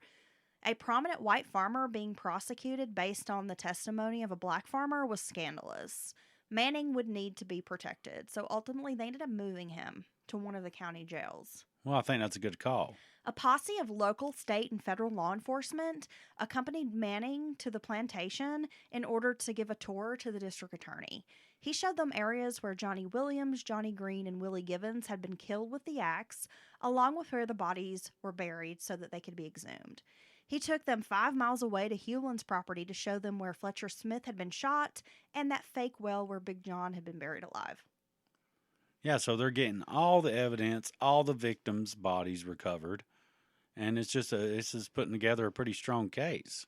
A prominent white farmer being prosecuted based on the testimony of a black farmer was scandalous. Manning would need to be protected, so ultimately they ended up moving him to one of the county jails. Well, I think that's a good call. A posse of local, state, and federal law enforcement accompanied Manning to the plantation in order to give a tour to the district attorney. He showed them areas where Johnny Williams, Johnny Green, and Willie Givens had been killed with the axe, along with where the bodies were buried so that they could be exhumed. He took them 5 miles away to Hewlin's property to show them where Fletcher Smith had been shot and that fake well where Big John had been buried alive. Yeah, so they're getting all the evidence, all the victims' bodies recovered, and it's just putting together a pretty strong case.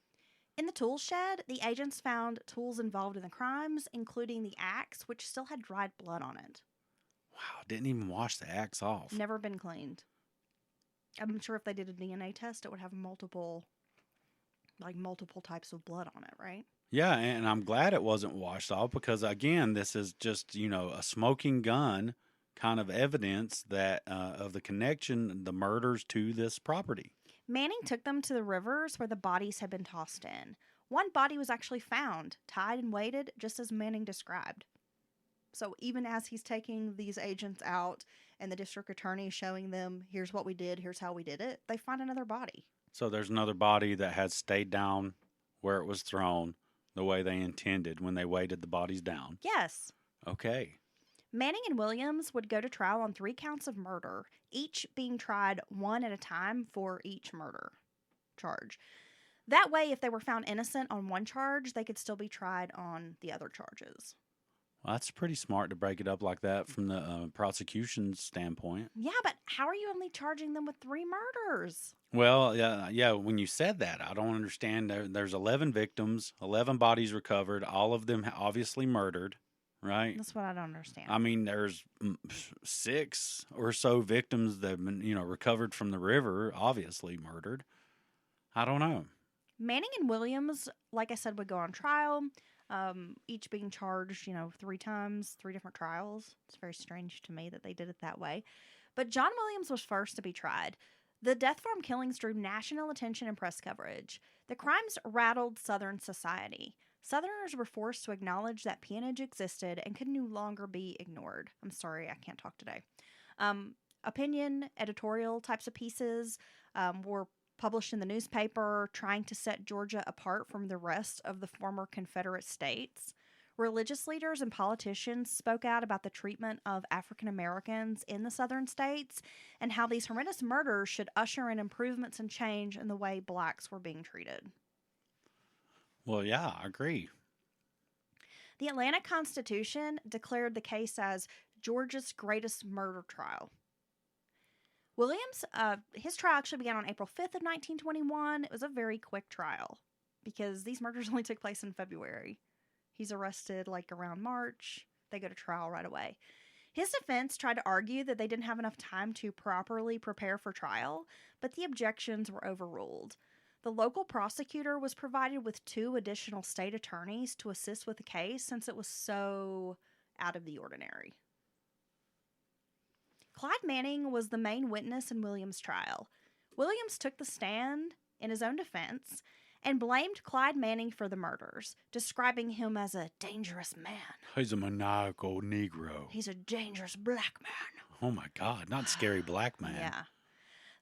In the tool shed, the agents found tools involved in the crimes, including the axe, which still had dried blood on it. Wow, didn't even wash the axe off. Never been cleaned. I'm sure if they did a DNA test, it would have multiple types of blood on it, right? Yeah, and I'm glad it wasn't washed off because, again, this is just, a smoking gun kind of evidence that of the connection, the murders to this property. Manning took them to the rivers where the bodies had been tossed in. One body was actually found, tied and weighted, just as Manning described. So even as he's taking these agents out and the district attorney is showing them, here's what we did, here's how we did it, they find another body. So there's another body that has stayed down where it was thrown the way they intended when they weighted the bodies down. Yes. Okay. Manning and Williams would go to trial on 3 counts of murder, each being tried one at a time for each murder charge. That way, if they were found innocent on one charge, they could still be tried on the other charges. Well, that's pretty smart to break it up like that from the prosecution's standpoint. Yeah, but how are you only charging them with 3 murders? Well, yeah. When you said that, I don't understand. There's 11 victims, 11 bodies recovered, all of them obviously murdered, right? That's what I don't understand. I mean, there's 6 or so victims that have been, recovered from the river, obviously murdered. I don't know. Manning and Williams, like I said, would go on trial, each being charged, 3 times, 3 different trials. It's very strange to me that they did it that way. But John Williams was first to be tried. The death farm killings drew national attention and press coverage. The crimes rattled Southern society. Southerners were forced to acknowledge that peonage existed and could no longer be ignored. I'm sorry, I can't talk today. Opinion, editorial types of pieces were published in the newspaper, trying to set Georgia apart from the rest of the former Confederate states. Religious leaders and politicians spoke out about the treatment of African Americans in the southern states and how these horrendous murders should usher in improvements and change in the way blacks were being treated. Well, yeah, I agree. The Atlanta Constitution declared the case as Georgia's greatest murder trial. Williams, his trial actually began on April 5th of 1921. It was a very quick trial because these murders only took place in February. He's arrested like around March. They go to trial right away. His defense tried to argue that they didn't have enough time to properly prepare for trial, but the objections were overruled. The local prosecutor was provided with 2 additional state attorneys to assist with the case since it was so out of the ordinary. Clyde Manning was the main witness in Williams' trial. Williams took the stand in his own defense and blamed Clyde Manning for the murders, describing him as a dangerous man. He's a maniacal Negro. He's a dangerous black man. Oh my God, not scary black man. Yeah.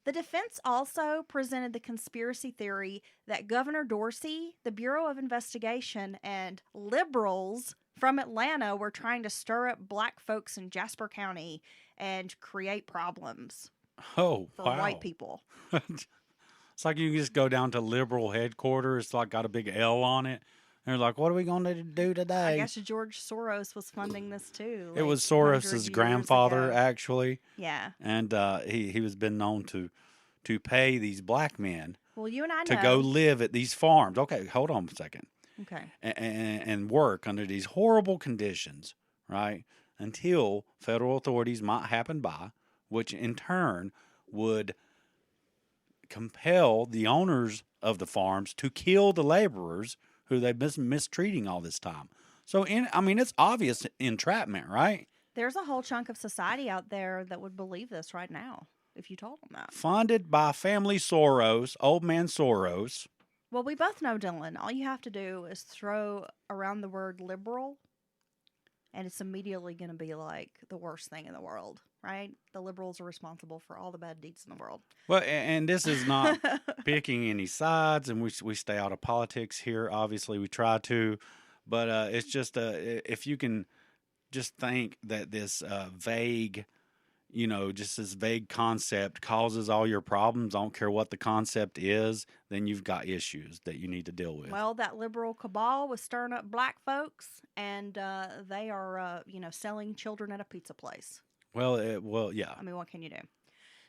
The defense also presented the conspiracy theory that Governor Dorsey, the Bureau of Investigation, and liberals from Atlanta were trying to stir up black folks in Jasper County and create problems Oh, for wow. white people. It's like you can just go down to liberal headquarters. It's like got a big L on it. And they're like, what are we going to do today? I guess George Soros was funding this too. It was 100 Soros's years grandfather, ago. actually. Yeah. And he was been known to pay these black men Well, you and I know. to go live at these farms. Okay, hold on a second. Okay. And work under these horrible conditions, right? Until federal authorities might happen by, which in turn would compel the owners of the farms to kill the laborers who they've been mistreating all this time. So, it's obvious entrapment, right? There's a whole chunk of society out there that would believe this right now if you told them that. Funded by family Soros, old man Soros. Well, we both know, Dylan, all you have to do is throw around the word liberal, and it's immediately going to be like the worst thing in the world, right? The liberals are responsible for all the bad deeds in the world. Well, and this is not picking any sides, and we stay out of politics here. Obviously, we try to, but it's just if you can just think that this vague, just this vague concept causes all your problems. I don't care what the concept is, then you've got issues that you need to deal with. Well, that liberal cabal was stirring up black folks, and they are, selling children at a pizza place. Well, yeah. I mean, what can you do?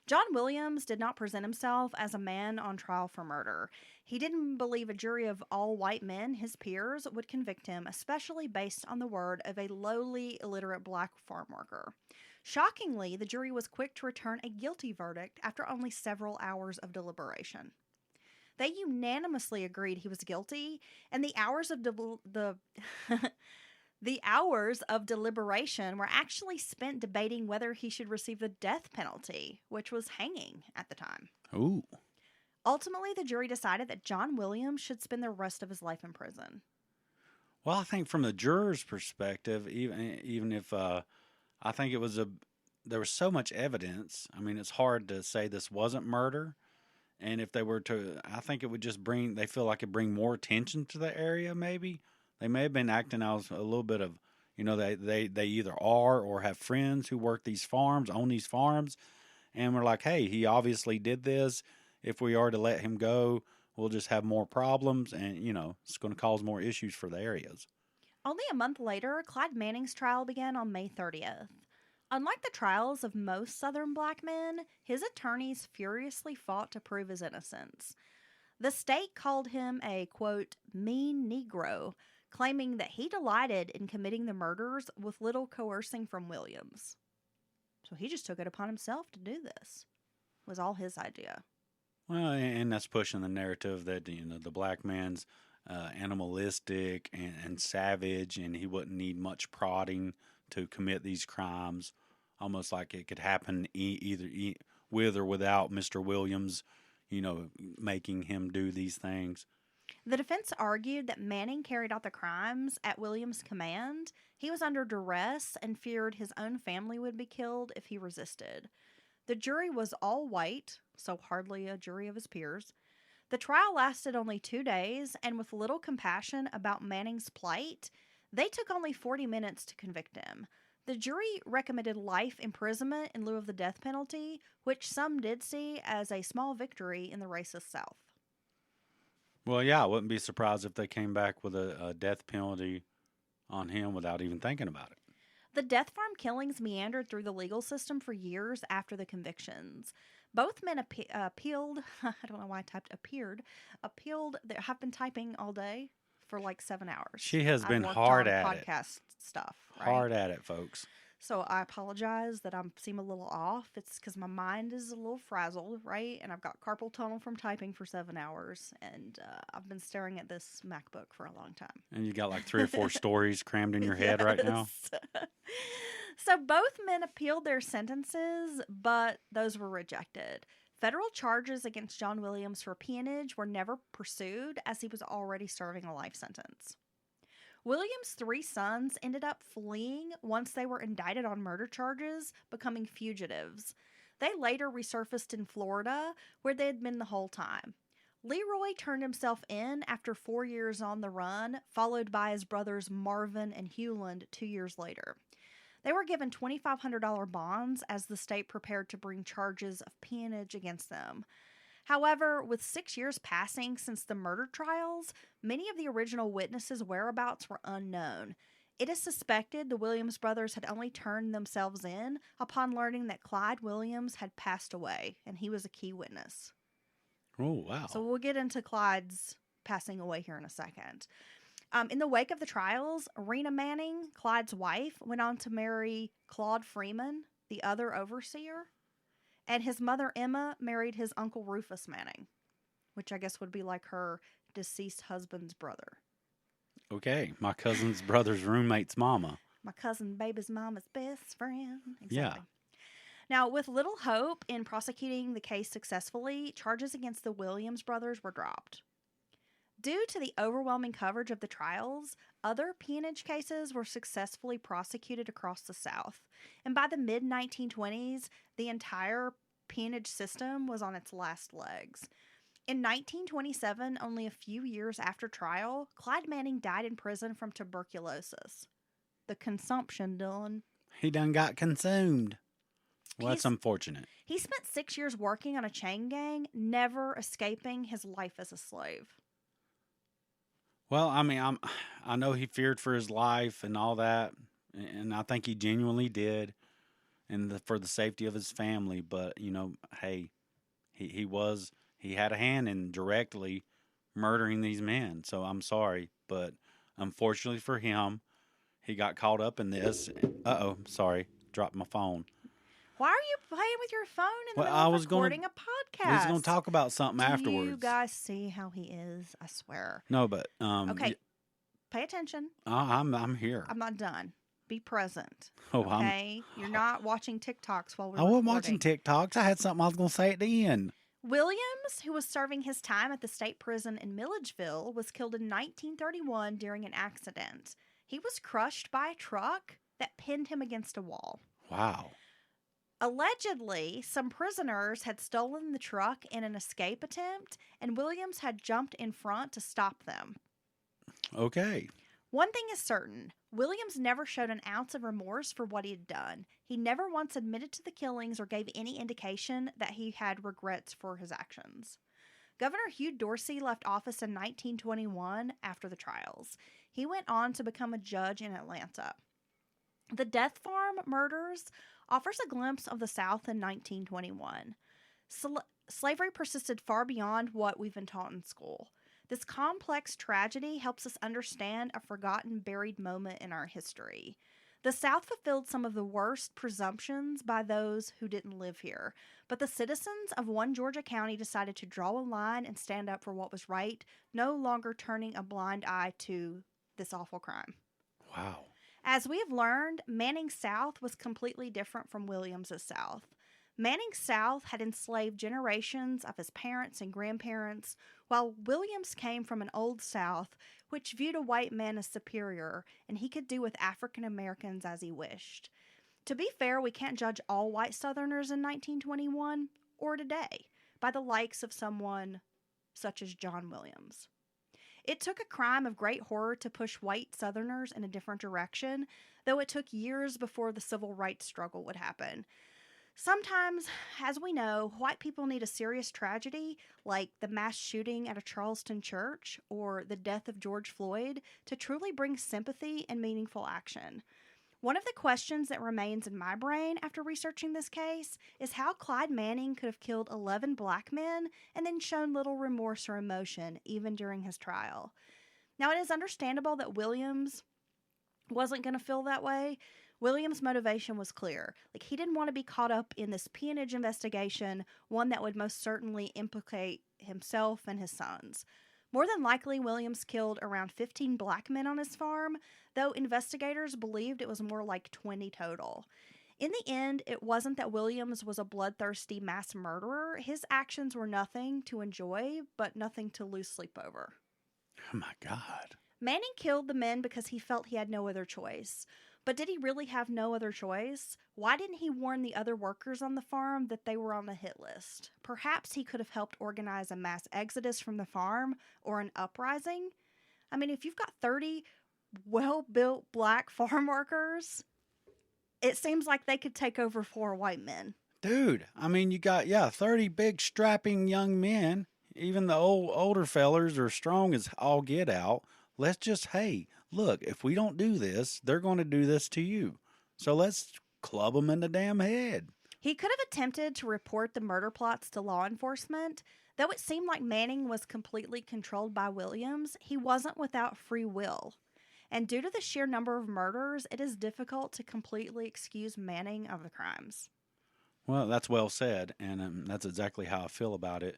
John Williams did not present himself as a man on trial for murder. He didn't believe a jury of all white men, his peers, would convict him, especially based on the word of a lowly, illiterate black farm worker. Shockingly, the jury was quick to return a guilty verdict after only several hours of deliberation. They unanimously agreed he was guilty, and the hours of the hours of deliberation were actually spent debating whether he should receive the death penalty, which was hanging at the time. Ooh. Ultimately, the jury decided that John Williams should spend the rest of his life in prison. Well, I think from the juror's perspective, even if I think there was so much evidence. I mean, it's hard to say this wasn't murder. And if they were to, I think it would just they feel like it bring more attention to the area. Maybe they may have been acting out a little bit of, they either are or have friends who work these farms, own these farms, and we're like, hey, he obviously did this. If we are to let him go, we'll just have more problems, and it's going to cause more issues for the areas. Only a month later, Clyde Manning's trial began on May 30th. Unlike the trials of most Southern black men, his attorneys furiously fought to prove his innocence. The state called him a, quote, mean Negro, claiming that he delighted in committing the murders with little coercing from Williams. So he just took it upon himself to do this. It was all his idea. Well, and that's pushing the narrative that, the black man's animalistic and savage, and he wouldn't need much prodding to commit these crimes, almost like it could happen either with or without Mr. Williams, making him do these things. The defense argued that Manning carried out the crimes at Williams' command. He was under duress and feared his own family would be killed if he resisted. The jury was all white, so hardly a jury of his peers. The trial lasted only 2 days, and with little compassion about Manning's plight, they took only 40 minutes to convict him. The jury recommended life imprisonment in lieu of the death penalty, which some did see as a small victory in the racist South. Well, yeah, I wouldn't be surprised if they came back with a death penalty on him without even thinking about it. The death farm killings meandered through the legal system for years after the convictions. Both men appealed. I don't know why I typed appeared. Appealed. I've been typing all day for like 7 hours. She has I've been worked hard on at it. podcast stuff. Right? Hard at it, folks. So I apologize that I seem a little off. It's because my mind is a little frazzled, right? And I've got carpal tunnel from typing for 7 hours, and I've been staring at this MacBook for a long time. And you got like 3 or 4 stories crammed in your head right now. Yes. So both men appealed their sentences, but those were rejected. Federal charges against John Williams for peonage were never pursued, as he was already serving a life sentence. Williams' 3 sons ended up fleeing once they were indicted on murder charges, becoming fugitives. They later resurfaced in Florida, where they had been the whole time. Leroy turned himself in after 4 years on the run, followed by his brothers Marvin and Hewland 2 years later. They were given $2,500 bonds as the state prepared to bring charges of peonage against them. However, with 6 years passing since the murder trials, many of the original witnesses' whereabouts were unknown. It is suspected the Williams brothers had only turned themselves in upon learning that Clyde Williams had passed away, and he was a key witness. Oh, wow. So we'll get into Clyde's passing away here in a second. In the wake of the trials, Rena Manning, Clyde's wife, went on to marry Claude Freeman, the other overseer. And his mother, Emma, married his uncle Rufus Manning, which I guess would be like her deceased husband's brother. Okay, my cousin's brother's roommate's mama. My cousin baby's mama's best friend. Exactly. Yeah. Now, with little hope in prosecuting the case successfully, charges against the Williams brothers were dropped. Due to the overwhelming coverage of the trials, other peonage cases were successfully prosecuted across the South. And by the mid-1920s, the entire peonage system was on its last legs. In 1927, only a few years after trial, Clyde Manning died in prison from tuberculosis. The consumption, Dylan. He done got consumed. Well, that's unfortunate. He spent 6 years working on a chain gang, never escaping his life as a slave. Well, I mean, I know he feared for his life and all that, and I think he genuinely did, and for the safety of his family. But you know, hey, he had a hand in directly murdering these men. So I'm sorry, but unfortunately for him, he got caught up in this. Sorry, dropped my phone. Why are you playing with your phone in the middle of recording a podcast? I was going to talk about something afterwards. Do you guys see how he is? I swear. No, but okay, pay attention. I'm here. I'm not done. Be present. Oh, okay, you're not watching TikToks while we're. I wasn't watching TikToks. I had something I was going to say at the end. Williams, who was serving his time at the state prison in Milledgeville, was killed in 1931 during an accident. He was crushed by a truck that pinned him against a wall. Wow. Allegedly, some prisoners had stolen the truck in an escape attempt, and Williams had jumped in front to stop them. Okay. One thing is certain, Williams never showed an ounce of remorse for what he had done. He never once admitted to the killings or gave any indication that he had regrets for his actions. Governor Hugh Dorsey left office in 1921 after the trials. He went on to become a judge in Atlanta. The Death Farm murders offers a glimpse of the South in 1921. Slavery persisted far beyond what we've been taught in school. This complex tragedy helps us understand a forgotten, buried moment in our history. The South fulfilled some of the worst presumptions by those who didn't live here, but the citizens of one Georgia county decided to draw a line and stand up for what was right, no longer turning a blind eye to this awful crime. Wow. As we have learned, Manning's South was completely different from Williams's South. Manning South had enslaved generations of his parents and grandparents, while Williams came from an old South which viewed a white man as superior, and he could do with African Americans as he wished. To be fair, we can't judge all white Southerners in 1921 or today by the likes of someone such as John Williams. It took a crime of great horror to push white Southerners in a different direction, though it took years before the civil rights struggle would happen. Sometimes, as we know, white people need a serious tragedy, like the mass shooting at a Charleston church or the death of George Floyd, to truly bring sympathy and meaningful action. One of the questions that remains in my brain after researching this case is how Clyde Manning could have killed 11 black men and then shown little remorse or emotion, even during his trial. Now, it is understandable that Williams wasn't going to feel that way. Williams' motivation was clear. He didn't want to be caught up in this peonage investigation, one that would most certainly implicate himself and his sons. More than likely, Williams killed around 15 black men on his farm, though investigators believed it was more like 20 total. In the end, it wasn't that Williams was a bloodthirsty mass murderer. His actions were nothing to enjoy, but nothing to lose sleep over. Oh my God. Manning killed the men because he felt he had no other choice. But did he really have no other choice? Why didn't he warn the other workers on the farm that they were on the hit list? Perhaps he could have helped organize a mass exodus from the farm or an uprising. I mean, if you've got 30 well-built black farm workers, it seems like they could take over 4 white men. Dude, I mean, you got, 30 big strapping young men. Even the older fellers are strong as all get out. Let's just, hey, look, if we don't do this, they're going to do this to you. So let's club them in the damn head. He could have attempted to report the murder plots to law enforcement. Though it seemed like Manning was completely controlled by Williams, he wasn't without free will. And due to the sheer number of murders, it is difficult to completely excuse Manning of the crimes. Well, that's well said, and that's exactly how I feel about it.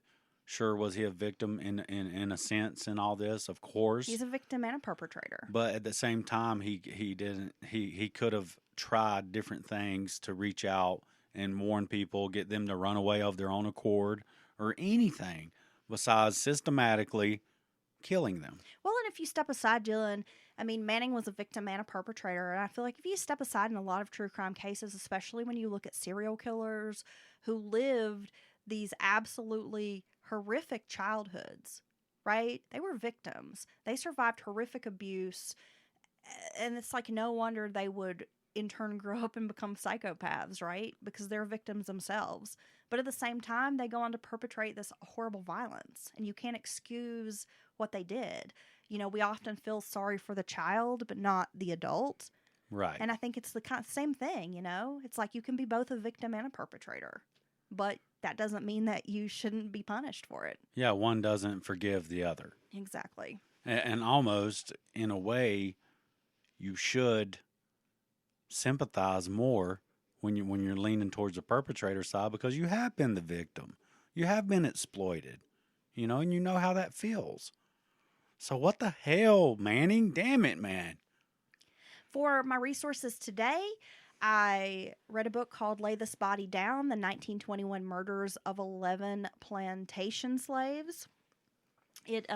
Sure, was he a victim in a sense in all this? Of course. He's a victim and a perpetrator. But at the same time, he could have tried different things to reach out and warn people, get them to run away of their own accord, or anything besides systematically killing them. Well, and if you step aside, Dylan, I mean, Manning was a victim and a perpetrator, and I feel like if you step aside in a lot of true crime cases, especially when you look at serial killers who lived these absolutely horrific childhoods, right? They were victims. They survived horrific abuse, and it's like no wonder they would in turn grow up and become psychopaths, right? Because they're victims themselves. But at the same time, they go on to perpetrate this horrible violence, and you can't excuse what they did. You know, we often feel sorry for the child, but not the adult. Right. And I think it's the same thing, you know? It's like you can be both a victim and a perpetrator, but that doesn't mean that you shouldn't be punished for it. Yeah, one doesn't forgive the other. Exactly. And almost, in a way, you should sympathize more when you're leaning towards the perpetrator side, because you have been the victim. You have been exploited, and you know how that feels. So what the hell, Manning? Damn it, man. For my resources today, I read a book called Lay This Body Down, the 1921 Murders of 11 Plantation Slaves. It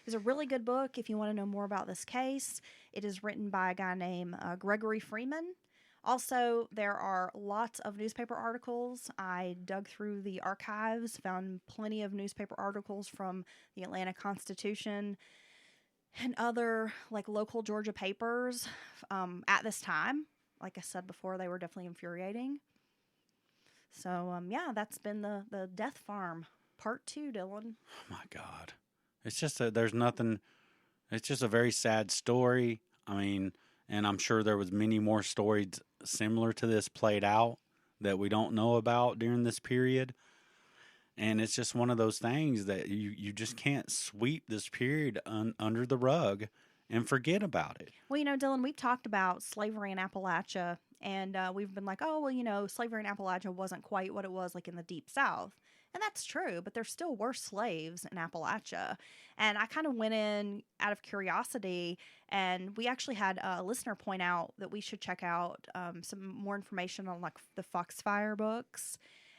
is a really good book if you want to know more about this case. It is written by a guy named Gregory Freeman. Also, there are lots of newspaper articles. I dug through the archives, found plenty of newspaper articles from the Atlanta Constitution and other local Georgia papers at this time. Like I said before, they were definitely infuriating. So, that's been the Death Farm, Part 2, Dylan. Oh, my God. It's just there's nothing. It's just a very sad story. I mean, and I'm sure there was many more stories similar to this played out that we don't know about during this period. And it's just one of those things that you just can't sweep this period under the rug and forget about it. Well, Dylan, we've talked about slavery in Appalachia, and we've been like, oh, well, slavery in Appalachia wasn't quite what it was in the Deep South. And that's true, but there still were slaves in Appalachia. And I kind of went in out of curiosity, and we actually had a listener point out that we should check out some more information on the Foxfire books.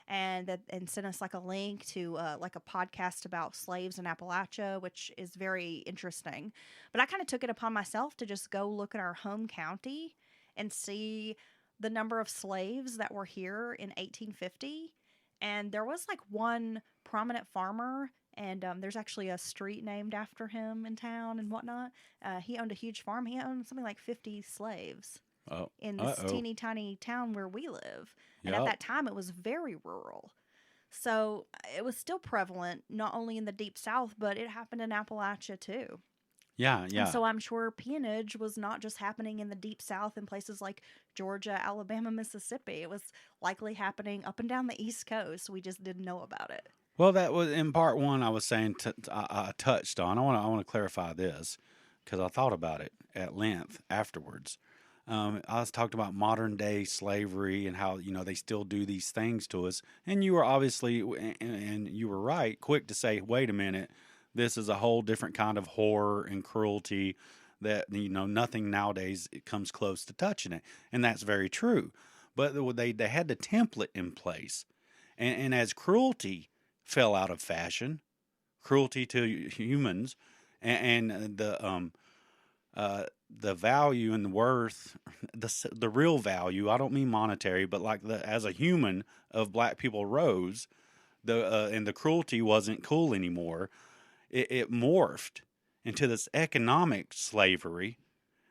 and sent us like a link to like a podcast about slaves in Appalachia, which is very interesting. But I kind of took it upon myself to just go look at our home county and see the number of slaves that were here in 1850. And there was like one prominent farmer, and there's actually a street named after him in town and whatnot. He owned a huge farm. He owned something like 50 slaves in this teeny tiny town where we live. And at that time, it was very rural. So it was still prevalent, not only in the Deep South, but it happened in Appalachia too. Yeah. And so I'm sure peonage was not just happening in the Deep South in places like Georgia, Alabama, Mississippi. It was likely happening up and down the East Coast. We just didn't know about it. Well, that was in part one. I was saying I touched on. I want to clarify this because I thought about it at length afterwards. I was talked about modern day slavery and how they still do these things to us. And you were obviously, and you were right, quick to say, wait a minute. This is a whole different kind of horror and cruelty that, nothing nowadays comes close to touching it. And that's very true. But they had the template in place. And as cruelty fell out of fashion, cruelty to humans, and the value and the worth, the real value, I don't mean monetary, but like as a human of black people rose, and the cruelty wasn't cool anymore. It morphed into this economic slavery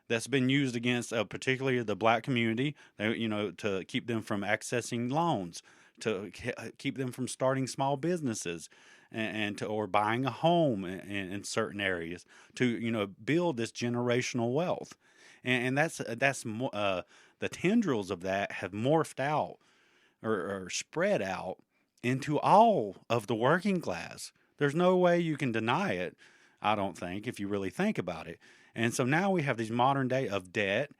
that's been used against particularly the black community, to keep them from accessing loans, to keep them from starting small businesses, or buying a home in certain areas, to build this generational wealth, and that's the tendrils of that have morphed out or spread out into all of the working class. There's no way you can deny it, I don't think, if you really think about it. And so now we have these modern day of debt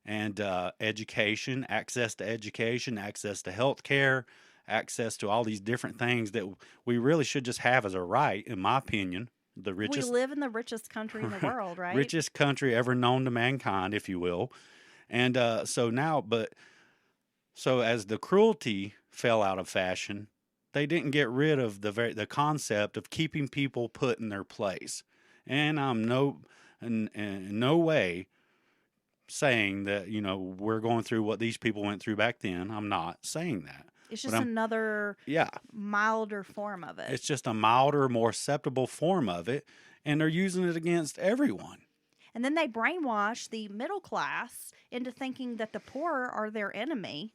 and education, access to health care, access to all these different things that we really should just have as a right, in my opinion. The richest, we live in the richest country in the world, right? Richest country ever known to mankind, if you will. And so as the cruelty fell out of fashion, they didn't get rid of the concept of keeping people put in their place. And I'm in no way saying that, we're going through what these people went through back then. I'm not saying that. It's just another milder form of it. It's just a milder, more acceptable form of it. And they're using it against everyone. And then they brainwash the middle class into thinking that the poor are their enemy,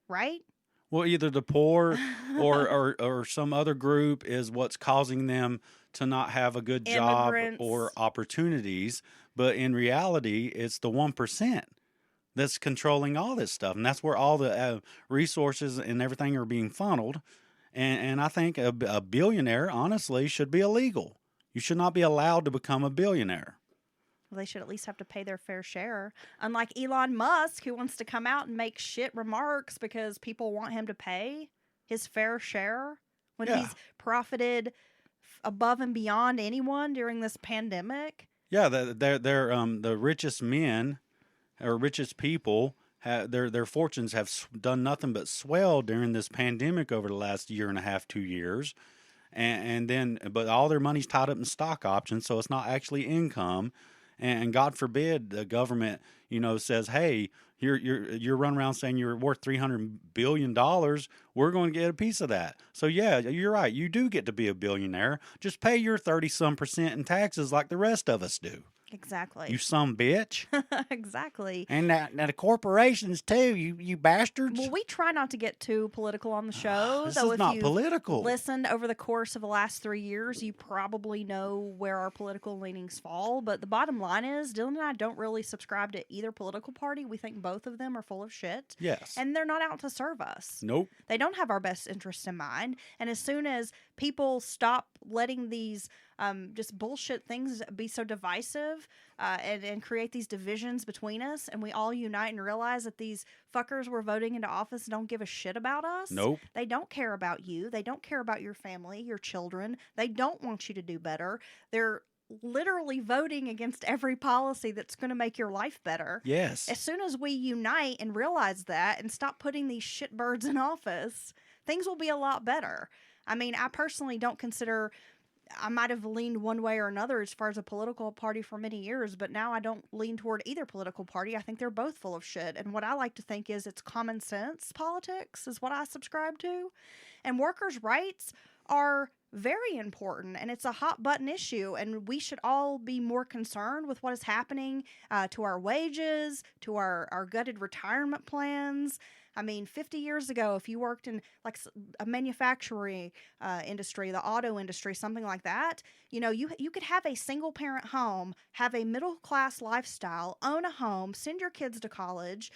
right? Well, either the poor or some other group is what's causing them to not have a good job or opportunities. But in reality, it's the 1% that's controlling all this stuff. And that's where all the resources and everything are being funneled. And I think a billionaire, honestly, should be illegal. You should not be allowed to become a billionaire. Well, they should at least have to pay their fair share. Unlike Elon Musk, who wants to come out and make shit remarks because people want him to pay his fair share when he's profited above and beyond anyone during this pandemic. Yeah, they're the richest men or richest people. Their fortunes have done nothing but swell during this pandemic over the last year and a half, 2 years. But all their money's tied up in stock options, so it's not actually income. And God forbid the government, says, hey, you're running around saying you're worth $300 billion. We're going to get a piece of that. So, yeah, you're right. You do get to be a billionaire. Just pay your 30-some% in taxes like the rest of us do. Exactly. You some bitch. Exactly. And now the corporations, too, you bastards. Well, we try not to get too political on the show. This is not political. Listened over the course of the last 3 years, you probably know where our political leanings fall. But the bottom line is, Dylan and I don't really subscribe to either political party. We think both of them are full of shit. Yes. And they're not out to serve us. Nope. They don't have our best interests in mind. And as soon as people stop letting these just bullshit things be so divisive and create these divisions between us, and we all unite and realize that these fuckers we're voting into office don't give a shit about us. Nope. They don't care about you. They don't care about your family, your children. They don't want you to do better. They're literally voting against every policy that's going to make your life better. Yes. As soon as we unite and realize that and stop putting these shitbirds in office, things will be a lot better. I mean, I personally don't consider, I might have leaned one way or another as far as a political party for many years, but now I don't lean toward either political party. I think they're both full of shit. And what I like to think is it's common sense politics is what I subscribe to. And workers' rights are very important, and it's a hot button issue, and we should all be more concerned with what is happening to our wages, to our gutted retirement plans. I mean, 50 years ago, if you worked in like a manufacturing industry, the auto industry, something like that, you know, you could have a single parent home, have a middle class lifestyle, own a home, send your kids to college,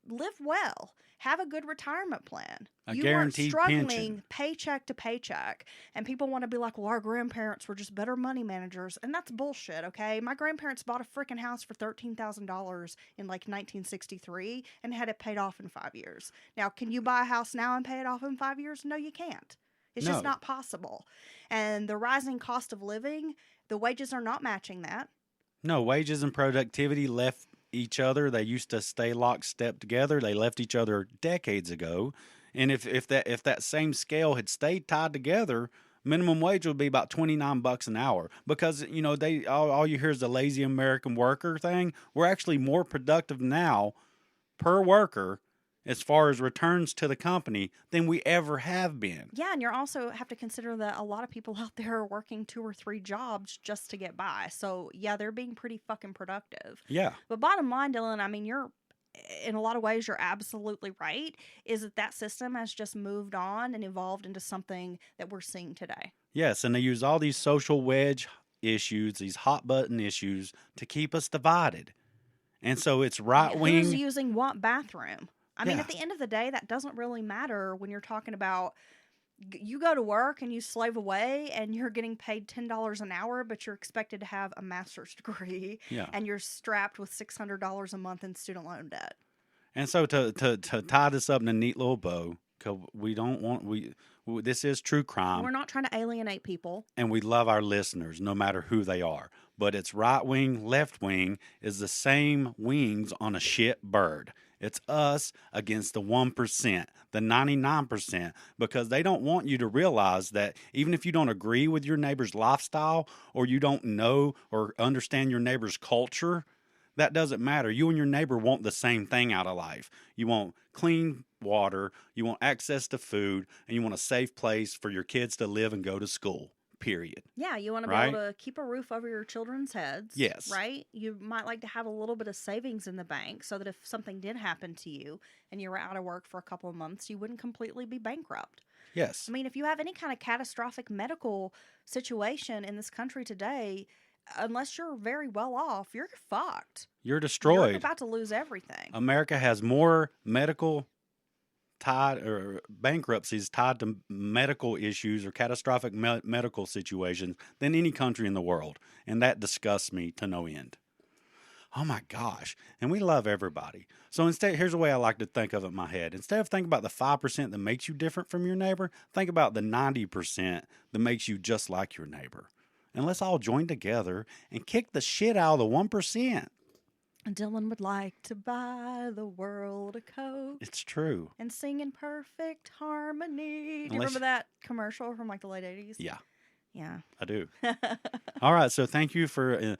live well, have a good retirement plan. A You weren't guaranteed struggling pension. paycheck to paycheck. And people want to be like, well, our grandparents were just better money managers. And that's bullshit, okay? My grandparents bought a freaking house for $13,000 in like 1963 and had it paid off in 5 years. Now, can you buy a house now and pay it off in 5 years? No, you can't. It's just No. not possible. And the rising cost of living, the wages are not matching that. No, wages and productivity left each other. They used to stay lockstep together. They left each other decades ago. And if that same scale had stayed tied together, minimum wage would be about $29 an hour. Because you know they all you hear is the lazy American worker thing. We're actually more productive now per worker as far as returns to the company than we ever have been. Yeah, and you also have to consider that a lot of people out there are working 2 or 3 jobs just to get by. So, yeah, they're being pretty fucking productive. Yeah. But bottom line, Dylan, I mean, in a lot of ways, you're absolutely right, is that system has just moved on and evolved into something that we're seeing today. Yes, and they use all these social wedge issues, these hot button issues to keep us divided. And so it's right wing. Who's using what bathroom? I mean, Yeah. at the end of the day, that doesn't really matter when you're talking about you go to work and you slave away and you're getting paid $10 an hour, but you're expected to have a master's degree Yeah. and you're strapped with $600 a month in student loan debt. And so to tie this up in a neat little bow, because we don't want this is true crime. We're not trying to alienate people. And we love our listeners no matter who they are. But it's right wing, left wing is the same wings on a shit bird. It's us against the 1%, the 99%, because they don't want you to realize that even if you don't agree with your neighbor's lifestyle or you don't know or understand your neighbor's culture, that doesn't matter. You and your neighbor want the same thing out of life. You want clean water, you want access to food, and you want a safe place for your kids to live and go to school, period. Yeah, you want to be Right? able to keep a roof over your children's heads. Yes. Right? You might like to have a little bit of savings in the bank so that if something did happen to you and you were out of work for a couple of months, you wouldn't completely be bankrupt. Yes. I mean, if you have any kind of catastrophic medical situation in this country today, unless you're very well off, you're fucked. You're You're destroyed. about to lose everything. America has more medical bankruptcies tied to medical issues or catastrophic medical situations than any country in the world. And that disgusts me to no end. Oh my gosh. And we love everybody. So instead, here's the way I like to think of it in my head. Instead of thinking about the 5% that makes you different from your neighbor, think about the 90% that makes you just like your neighbor. And let's all join together and kick the shit out of the 1%. Dylan would like to buy the world a Coke It's true. and sing in perfect harmony. Do you Unless- remember that commercial from like the late 80s? Yeah, Yeah. I do. All right. So thank you for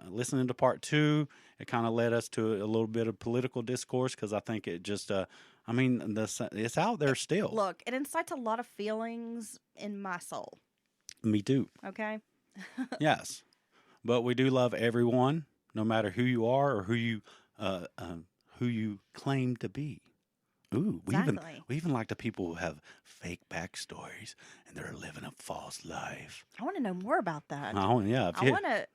listening to part 2. It kind of led us to a little bit of political discourse because I think it just, it's out there still. Look, it incites a lot of feelings in my soul. Me too. Okay? Yes. But we do love everyone, no matter who you are or who you claim to be. Ooh, Exactly. we even like the people who have fake backstories and they're living a false life. I want to know more about that. Oh yeah, if I you- want to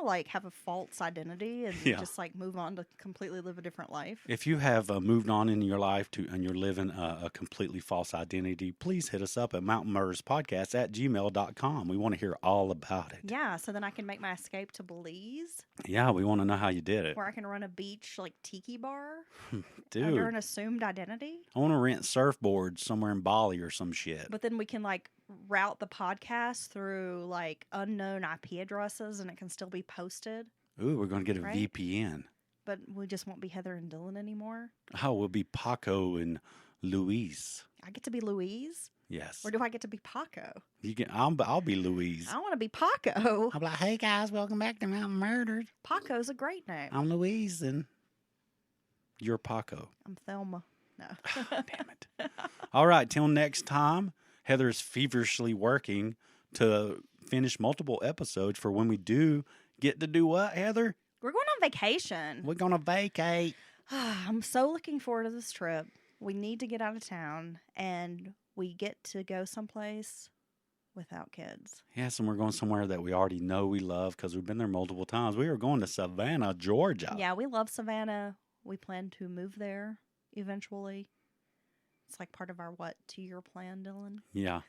like have a false identity and Yeah. just like move on to completely live a different life. If you have moved on in your life and you're living a completely false identity, please hit us up at mountainmurderspodcast@gmail.com. We want to hear all about it. Yeah, so then I can make my escape to Belize, Yeah, we want to know how you did it. where I can run a beach like tiki bar under Dude, an assumed identity. I want to rent surfboards somewhere in Bali or some shit. But then we can like route the podcast through like unknown IP addresses and it can still be posted. Ooh, we're going to get a Right? VPN. But we just won't be Heather and Dylan anymore. Oh, we'll be Paco and Louise. I get to be Louise? Yes. Or do I get to be Paco? I'll be Louise. I want to be Paco. I'll be like, hey guys, welcome back to Mountain Murdered. Paco's a great name. I'm Louise and you're Paco. I'm Thelma. No. Damn it. All right, till next time. Heather's feverishly working to finish multiple episodes for when we do get to do what, Heather? We're going on vacation. We're going to vacate. I'm so looking forward to this trip. We need to get out of town, and we get to go someplace without kids. Yes, and we're going somewhere that we already know we love because we've been there multiple times. We are going to Savannah, Georgia. Yeah, we love Savannah. We plan to move there eventually. It's like part of our 2-year plan, Dylan? Yeah.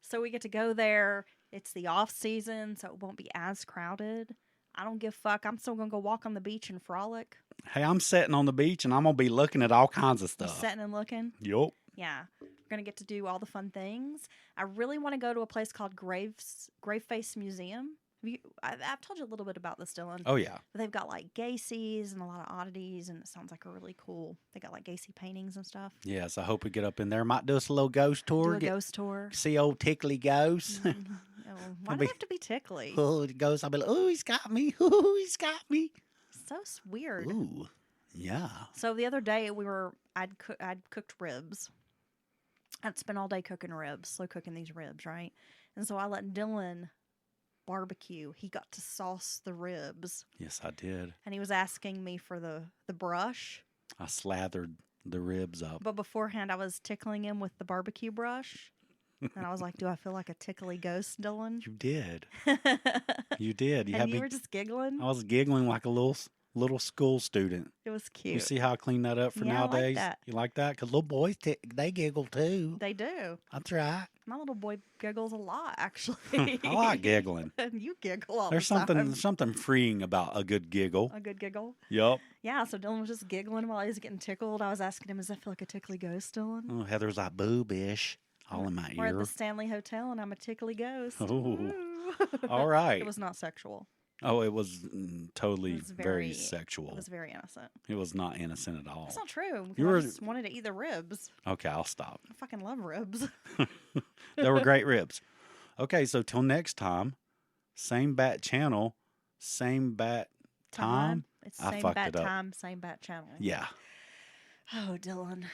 So we get to go there. It's the off season, so it won't be as crowded. I don't give a fuck. I'm still going to go walk on the beach and frolic. Hey, I'm sitting on the beach and I'm going to be looking at all kinds of I'm stuff. sitting and looking. Yup. Yeah. We're going to get to do all the fun things. I really want to go to a place called Graveface Museum. I've told you a little bit about this, Dylan. Oh, yeah. But they've got like Gacy's and a lot of oddities, and it sounds like a really cool. They got like Gacy paintings and stuff. Yes, I hope we get up in there. Might do us a little ghost tour. Do a ghost tour. See old tickly ghost. Mhm. Oh, why do they have to be tickly? Oh, the ghost. I'll be like, oh, he's got me. Oh, he's got me. So weird. Ooh, yeah. So the other day I'd cooked ribs. I'd spent all day cooking ribs, slow cooking these ribs, right? And so I let Dylan barbecue. He got to sauce the ribs. Yes, I did. And he was asking me for the brush. I slathered the ribs up. But beforehand, I was tickling him with the barbecue brush. And I was like, do I feel like a tickly ghost, Dylan? You did. You did. And you were just giggling? I was giggling like a little school student. It was cute. You see how I cleaned that up for Yeah, I like nowadays? that. You like that? Because little boys, they giggle too. They do. That's right. My little boy giggles a lot, actually. I like giggling. And you giggle all There's the time. something freeing about a good giggle. A good giggle. Yup. Yeah, so Dylan was just giggling while he was getting tickled. I was asking him, does that feel like a tickly ghost, Dylan? Oh, Heather's like boobish all in my We're at ear. the Stanley Hotel, and I'm a tickly ghost. Oh. Ooh. All right. It was not sexual. Oh, it was totally It was very It sexual. was very innocent. It was not innocent at all. That's not true. You I were- just wanted to eat the ribs. Okay, I'll stop. I fucking love ribs. They were great ribs. Okay, so till next time, same bat channel, same bat time. It's I same fucked bat it up. time, same bat channel. Yeah. Oh, Dylan.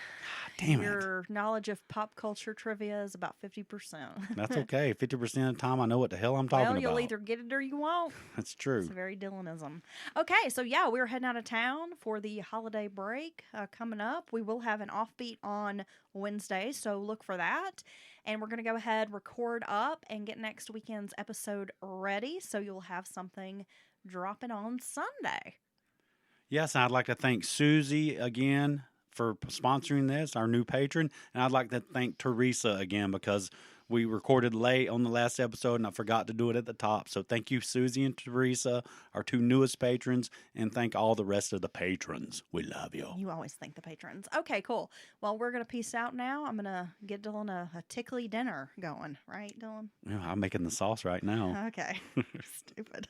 Damn it. Your knowledge of pop culture trivia is about 50%. That's okay. 50% of the time, I know what the hell I'm talking Well, you'll about. either get it or you won't. That's It's true. very Dylanism. Okay, so yeah, we're heading out of town for the holiday break coming up. We will have an offbeat on Wednesday, so look for that. And we're going to go ahead, record up, and get next weekend's episode ready, so you'll have something dropping on Sunday. Yes, I'd like to thank Susie again for sponsoring this, our new patron. And I'd like to thank Teresa again because we recorded late on the last episode and I forgot to do it at the top. So thank you, Susie and Teresa, our two newest patrons, and thank all the rest of the patrons. We love you. You always thank the patrons. Okay, cool. Well, we're going to peace out now. I'm going to get Dylan a tickly dinner going. Right, Dylan? Yeah, I'm making the sauce right now. Okay. Stupid.